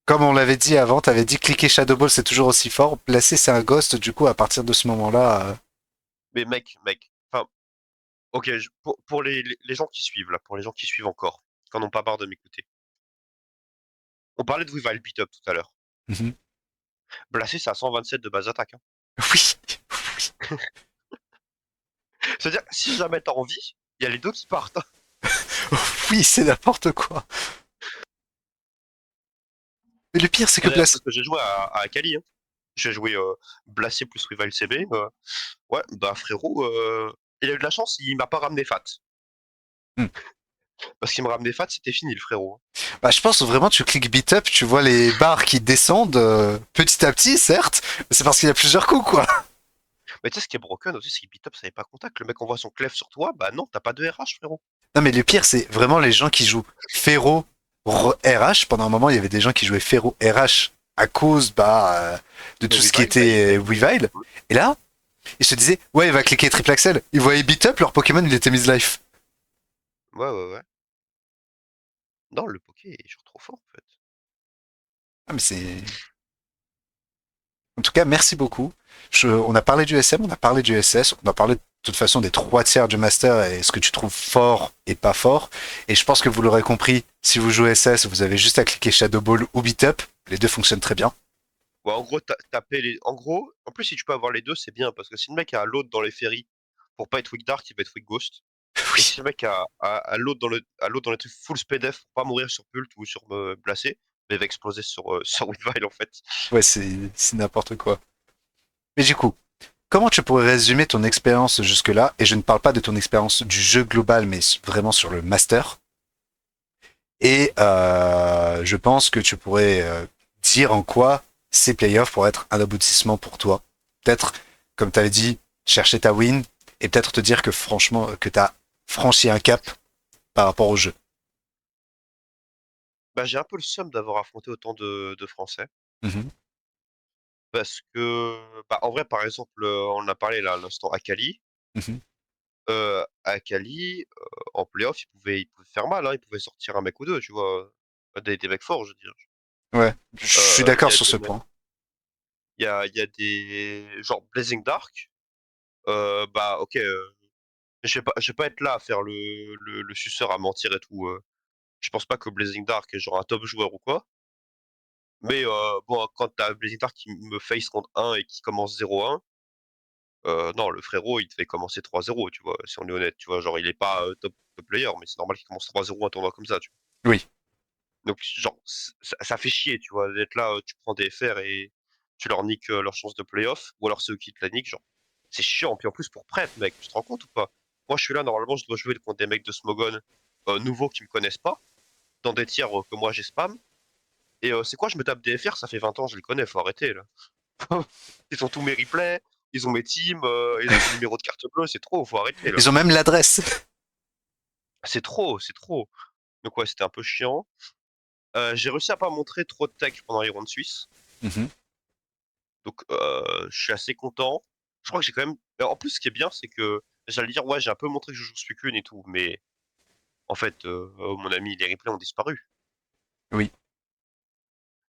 comme on l'avait dit avant, t'avais dit cliquer Shadow Ball c'est toujours aussi fort. Blasé c'est un ghost, du coup à partir de ce moment-là, Mais mec. Enfin, ok, pour les gens qui suivent, là, pour les gens qui suivent encore, qui n'en ont pas marre de m'écouter. On parlait de Weavile Beat Up tout à l'heure. mhm. Blasé, c'est à 127 de base attaque, hein. Oui, C'est-à-dire, si jamais t'as envie, il y a les deux qui partent, hein. oui, c'est n'importe quoi. Mais le pire c'est que D'ailleurs, Blasé, parce que j'ai joué à Akali, hein. J'ai joué Blasé plus Weavile CB. Ouais, bah frérot, il a eu de la chance, il m'a pas ramené Fat. hmm. Parce qu'il me ramenait Fat, c'était fini le frérot. Bah, je pense vraiment tu cliques beat up, tu vois les barres qui descendent petit à petit, certes, mais c'est parce qu'il y a plusieurs coups quoi. Mais tu sais, ce qui est broken aussi, c'est que Beat Up, ça n'avait pas contact. Le mec envoie son clef sur toi, bah non, t'as pas de RH, frérot. Non mais le pire c'est vraiment les gens qui jouent Ferro RH. Pendant un moment il y avait des gens qui jouaient Ferro RH à cause de De tout ce qui Weavile, bah était Weavile. Et là, ils se disaient ouais il va cliquer triple axel. Ils voyaient beat up, leur Pokémon il était mise life. ouais. Non, le Poké est genre trop fort, en fait. Ah mais c'est... En tout cas merci beaucoup. On a parlé du SM, on a parlé du SS, on a parlé de toute façon des trois tiers du master et ce que tu trouves fort et pas fort. Et je pense que vous l'aurez compris, si vous jouez SS, vous avez juste à cliquer Shadow Ball ou Beat Up. Les deux fonctionnent très bien. Ouais, en gros, taper les. En gros, en plus, si tu peux avoir les deux, c'est bien, parce que si le mec a l'autre dans les ferries, pour pas être weak dark, il va être weak ghost. Et Oui. si le mec a l'autre dans les trucs full speed F pour pas mourir sur Pult ou sur me blasser, bah, il va exploser sur, sur Weavile, en fait. Ouais, c'est n'importe quoi. Mais du coup, comment tu pourrais résumer ton expérience jusque-là? Et je ne parle pas de ton expérience du jeu global, mais vraiment sur le master. Et je pense que tu pourrais dire en quoi ces playoffs pourraient être un aboutissement pour toi. Peut-être, comme tu avais dit, chercher ta win et peut-être te dire que franchement, que tu as franchi un cap par rapport au jeu. Bah, j'ai un peu le seum d'avoir affronté autant de Français. Mhm. Parce que, bah, en vrai, par exemple, on en a parlé là à l'instant Akali. Mhm. Akali, en playoff, il pouvait faire mal, hein, il pouvait sortir un mec ou deux, tu vois. Des mecs forts, je veux dire. Ouais, je suis Il d'accord y a sur des ce mecs, point. il y a des, genre Blazing Dark, bah ok, je vais pas être là à faire le suceur à mentir et tout. Je pense pas que Blazing Dark est genre un top joueur ou quoi. Mais bon, quand t'as Blazing Dark qui me face contre un et qui commence 0-1, non, le frérot, il te fait commencer 3-0, tu vois, si on est honnête, tu vois. Genre, il est pas top player, mais c'est normal qu'il commence 3-0 un tournoi comme ça, tu vois. Oui. Donc, genre, ça fait chier, tu vois, d'être là, tu prends des FR et tu leur niques leur chance de playoff, ou alors c'est eux qui te la niquent, genre. C'est chiant, puis en plus pour prep, mec, tu te rends compte ou pas? Moi, je suis là, normalement, je dois jouer contre des mecs de Smogon nouveaux qui me connaissent pas, dans des tiers que moi j'ai spam, et c'est quoi, je me tape des FR, ça fait 20 ans, je les connais, faut arrêter, là. Ils ont tous mes replays, ils ont mes teams, ils ont mes numéros de carte bleue, c'est trop, faut arrêter là. Ils ont même l'adresse. C'est trop, c'est trop. Donc ouais, c'était un peu chiant. J'ai réussi à pas montrer trop de tech pendant les rounds suisses. Mhm. Donc je suis assez content. Je crois que j'ai quand même. Mais en plus, ce qui est bien, c'est que j'allais dire ouais, j'ai un peu montré que je joue Suicune et tout, mais en fait, mon ami, les replays ont disparu. Oui.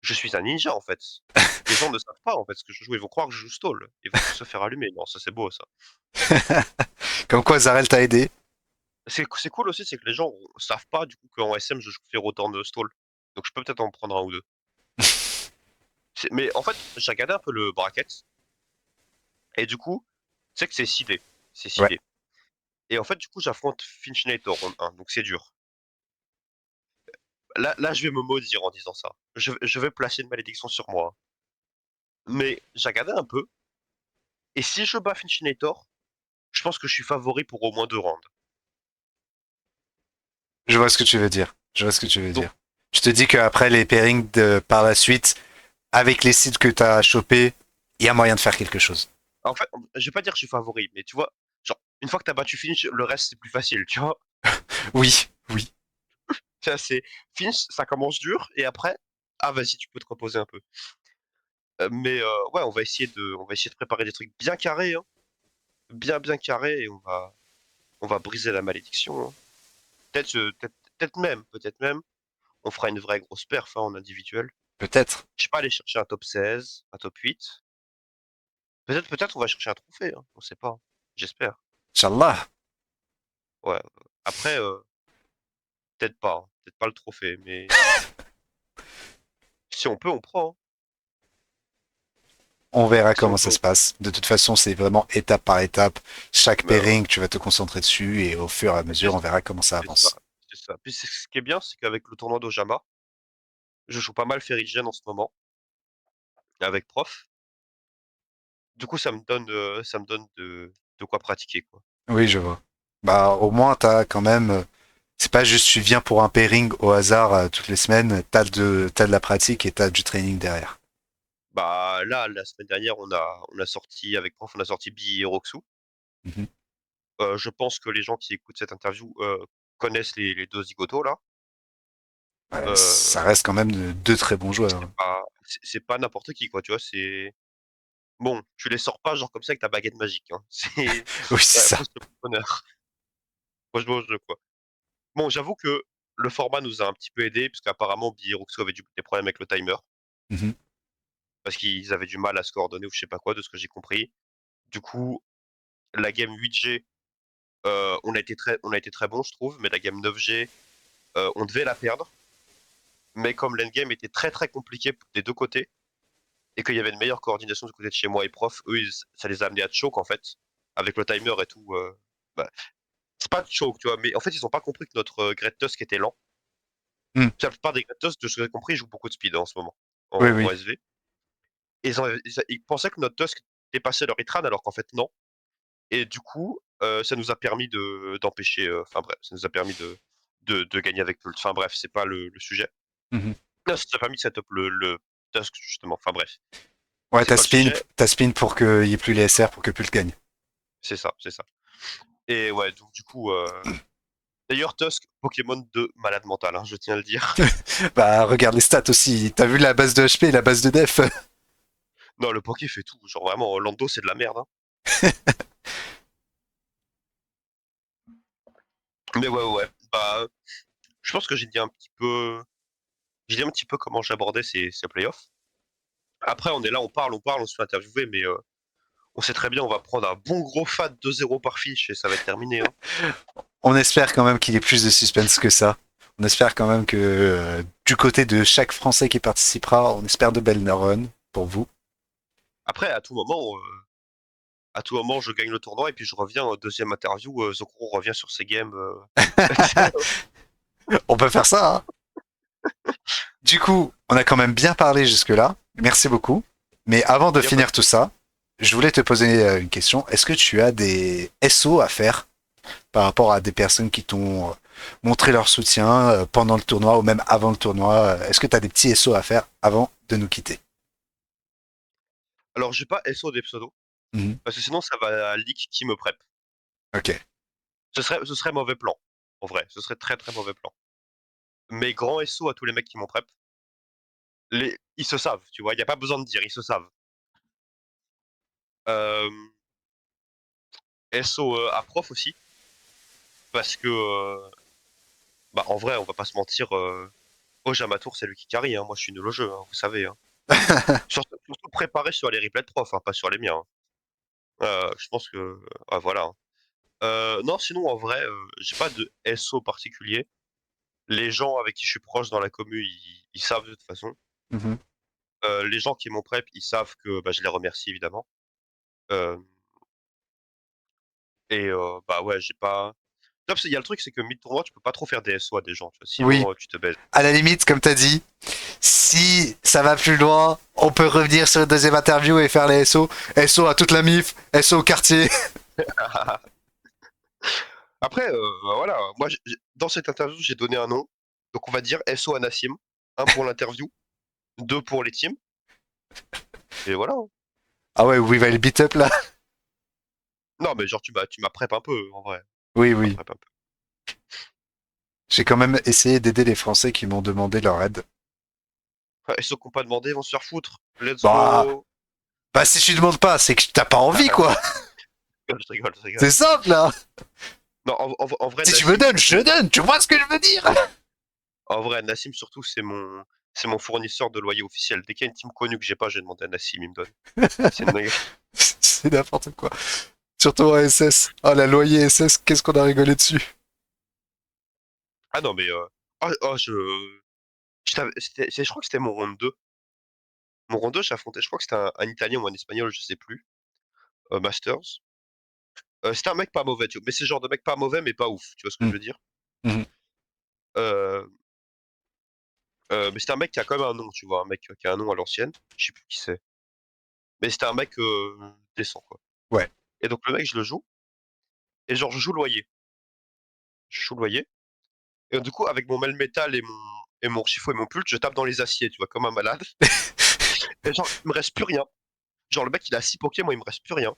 Je suis un ninja en fait. Les gens ne savent pas en fait ce que je joue. Ils vont croire que je joue Stall. Ils vont tous se faire allumer. Non, ça c'est beau ça. Comme quoi Zarel t'a aidé. C'est cool aussi, c'est que les gens savent pas du coup qu'en SM je joue Ferrothorn Stall. Donc je peux peut-être en prendre un ou deux. Mais en fait, j'ai regardé un peu le bracket et du coup, tu sais que c'est sidé. C'est Ouais. sidé. Et en fait, du coup, j'affronte Finchinator round 1, donc c'est dur. Là, je vais me maudire en disant ça. Je vais placer une malédiction sur moi. Mais j'ai regardé un peu, et si je bats Finchinator, je pense que je suis favori pour au moins deux rounds. Je vois ce que tu veux dire. Je vois ce que tu veux Donc, dire. Je te dis qu'après les pairings par la suite, avec les sites que t'as chopés, il y a moyen de faire quelque chose. en fait, je vais pas dire que je suis favori, mais tu vois, genre, une fois que t'as battu Finch, le reste c'est plus facile, tu vois. Oui, oui. C'est Finch, ça commence dur, et après, ah vas-y, tu peux te reposer un peu. Mais ouais, on va essayer de préparer des trucs bien carrés, hein. Bien carrés, et on va briser la malédiction, hein. Peut-être même, on fera une vraie grosse perf hein, en individuel. Peut-être. Je sais pas, aller chercher un top 16, un top 8. Peut-être on va chercher un trophée, hein, on sait pas. J'espère. Inch'Allah. Ouais. Après, peut-être pas, hein. Peut-être pas le trophée, mais si on peut, on prend, hein. On verra Si on comment peut, ça on se prend. passe. De toute façon, c'est vraiment étape par étape. Chaque Mais pairing, tu vas te concentrer dessus et au fur et à c'est mesure, on verra comment ça c'est ça, avance. c'est ça. Puis ce qui est bien, c'est qu'avec le tournoi d'Ojama, je joue pas mal Ferrigen en ce moment, avec Prof. Du coup, ça me donne de quoi pratiquer, quoi. Oui, je vois. Bah, au moins, t'as quand même. C'est pas juste tu viens pour un pairing au hasard toutes les semaines. T'as de la pratique et t'as du training derrière. Bah là, la semaine dernière, on a sorti avec Prof, on a sorti Bi et Roxu. Mhm. Je pense que les gens qui écoutent cette interview connaissent les deux zigotos là. Ça Euh, reste quand même deux très bons joueurs. c'est pas n'importe qui quoi, tu vois. C'est bon, tu les sors pas genre comme ça avec ta baguette magique, hein. C'est Oui, c'est ouais, ça. faut se le bonheur. Moi je mange quoi. Bon, j'avoue que le format nous a un petit peu aidé parce qu'apparemment Bi et Roxu avaient des problèmes avec le timer Mhm. parce qu'ils avaient du mal à se coordonner ou je sais pas quoi de ce que j'ai compris. Du coup, la game 8G, on a été très bon je trouve, mais la game 9G, on devait la perdre. Mais comme l'endgame était très très compliqué des deux côtés, et qu'il y avait une meilleure coordination du côté de chez moi et prof, eux, ça les a amenés à choke en fait, avec le timer et tout. Bah, c'est pas de choke, tu vois, mais en fait, ils ont pas compris que notre Great Tusk était lent. Mm. La plupart des Great Tusk, de ce que j'ai compris, ils jouent beaucoup de speed hein, en ce moment, Oui, en oui. SV. Et ils pensaient que notre Tusk dépassait leur hitran, alors qu'en fait, non. Et du coup, ça nous a permis d'empêcher, enfin bref, ça nous a permis de gagner avec Pult. Enfin bref, c'est pas le sujet. Mhm. Non, ça nous a permis de set up le Tusk, justement. Enfin bref, Ouais, c'est pas le sujet. t'as spin pour qu'il n'y ait plus les SR pour que Pult gagne. C'est ça, c'est ça. Et ouais, donc du coup, d'ailleurs, Tusk, Pokémon de malade mental, hein, je tiens à le dire. Bah, regarde les stats aussi. T'as vu la base de HP et la base de def? Non, le Poké fait tout. Genre vraiment, Lando, c'est de la merde. Hein. Mais ouais. Bah, je pense que j'ai dit un petit peu. J'ai dit un petit peu comment j'abordais ces playoffs. Après, on est là, on se fait interviewer, mais on sait très bien, on va prendre un bon gros fat 2-0 par fiche et ça va être terminé. Hein. On espère quand même qu'il y ait plus de suspense que ça. On espère quand même que du côté de chaque Français qui participera, on espère de belles neurones pour vous. Après, à tout moment, je gagne le tournoi et puis je reviens deuxième interview. Zokuro revient sur ses games. On peut faire ça, hein. Du coup, on a quand même bien parlé jusque-là. Merci beaucoup. Mais avant de Y a pas de finir tout ça, je voulais te poser une question. Est-ce que tu as des SO à faire par rapport à des personnes qui t'ont montré leur soutien pendant le tournoi ou même avant le tournoi? Est-ce que tu as des petits SO à faire avant de nous quitter? Alors, j'ai pas SO des pseudos, Mhm. parce que sinon, ça va leak qui me prep. Ok. Ce serait mauvais plan, en vrai. Ce serait très très mauvais plan. Mais grand SO à tous les mecs qui m'ont prep, ils se savent, tu vois, il n'y a pas besoin de dire, ils se savent. Euh, SO à prof aussi, parce que, bah, en vrai, on va pas se mentir, oh, Jamatour, c'est lui qui carry, hein. Moi, je suis nul au jeu, hein, vous savez. Hein. Surtout préparé sur les replays de prof, hein, pas sur les miens. Hein. Je pense que, voilà. Hein. Non, sinon, en vrai, j'ai pas de SO particulier. Les gens avec qui je suis proche dans la commu, ils savent de toute façon. Mhm. Les gens qui m'ont prep, ils savent que bah, je les remercie évidemment. Euh, bah ouais, j'ai pas. Non, parce qu'il y a le truc, c'est que mid-tournoi, tu peux pas trop faire des SO à des gens, tu vois. Oui. Sinon, tu te baises. À la limite, comme tu as dit, si ça va plus loin, on peut revenir sur une deuxième interview et faire les SO. SO à toute la MIF, SO au quartier. Après, voilà, moi, dans cette interview, j'ai donné un nom. Donc, on va dire SO à Nassim. Un pour l'interview, deux pour les teams. Et voilà. Hein. Ah ouais, oui, va le beat up là. Non, mais genre, tu m'as prep un peu, en vrai. Oui, Tu m'as oui. prep un peu. J'ai quand même essayé d'aider les Français qui m'ont demandé leur aide. Ouais, SO qu'on pas demandé vont se faire foutre. Let's Bah, go. bah si tu demandes pas, c'est que t'as pas envie, quoi. Je rigole, je rigole. C'est simple, là. Non, en vrai, Si tu me Nassim, donnes, je te surtout. donne. Tu vois ce que je veux dire? En vrai, Nassim, surtout, c'est mon fournisseur de loyer officiel. Dès qu'il y a une team connue que j'ai pas, j'ai demandé à Nassim, il me donne. C'est une dinguerie. C'est n'importe quoi. Surtout en SS. Oh, la loyer SS, qu'est-ce qu'on a rigolé dessus. Ah non, mais je crois que c'était mon round 2. Mon round 2, j'ai affronté, je crois que c'était un Italien ou un Espagnol, je sais plus. Masters. C'était un mec pas mauvais, tu vois. Mais c'est le genre de mec pas mauvais, mais pas ouf. Tu vois ce que je Mhm. veux dire? Mhm. Euh, mais c'était un mec qui a quand même un nom, tu vois. Un mec qui a un nom à l'ancienne. Je sais plus qui c'est. Mais c'était un mec décent, quoi. Ouais. Et donc, le mec, je le joue. Et genre, je joue loyer. Je joue loyer. Et du coup, avec mon Melmetal et mon Chifo et mon Pult, je tape dans les aciers, tu vois, comme un malade. Et genre, il me reste plus rien. Genre, le mec, il a 6 pokés, moi, il me reste plus rien.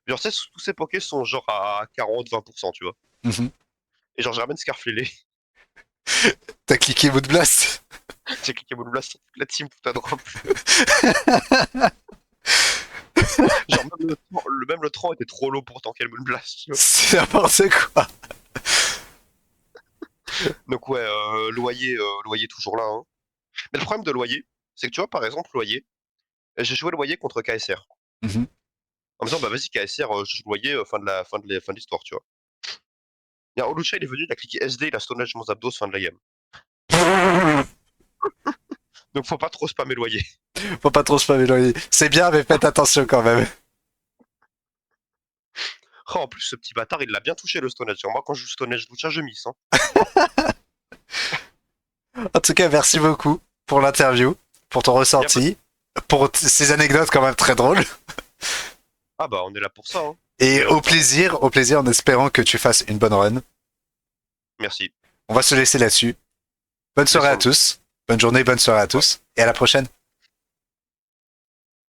Genre, tu sais, tous ces pokés sont genre à 40-20%, tu vois. Mhm. Et genre, je ramène Scarflélé. T'as cliqué Mood Blast. J'ai cliqué Moon Blast sur toute la team, putain drop. Genre, même le tronc était trop low pour tanker le Moon Blast, tu vois. C'est n'importe quoi. Donc, ouais, loyer toujours là, hein. Mais le problème de loyer, c'est que tu vois, par exemple, loyer, j'ai joué loyer contre KSR. Mhm. En me disant, bah vas-y, KSR, je joue loyer, fin de l'histoire, tu vois. Il y a Olucha, il est venu, il a cliqué SD, il a stonage mon Zapdos, fin de la game. Donc faut pas trop spammer loyer. Faut pas trop se familiariser. C'est bien, mais faites attention quand même. Oh, en plus, ce petit bâtard, il l'a bien touché le stonage. Moi, quand je joue stonage Lucha, je miss. Hein. En tout cas, merci beaucoup pour l'interview, pour ton Y a pas de- ressenti, pour ces anecdotes quand même très drôles. Ah bah, on est là pour ça. Hein. On Et est là pour ça. au plaisir en espérant que tu fasses une bonne run. Merci. On va se laisser là-dessus. Bonne soirée à Descendre. tous. Bonne journée, bonne soirée à Ouais. tous. Et à la prochaine.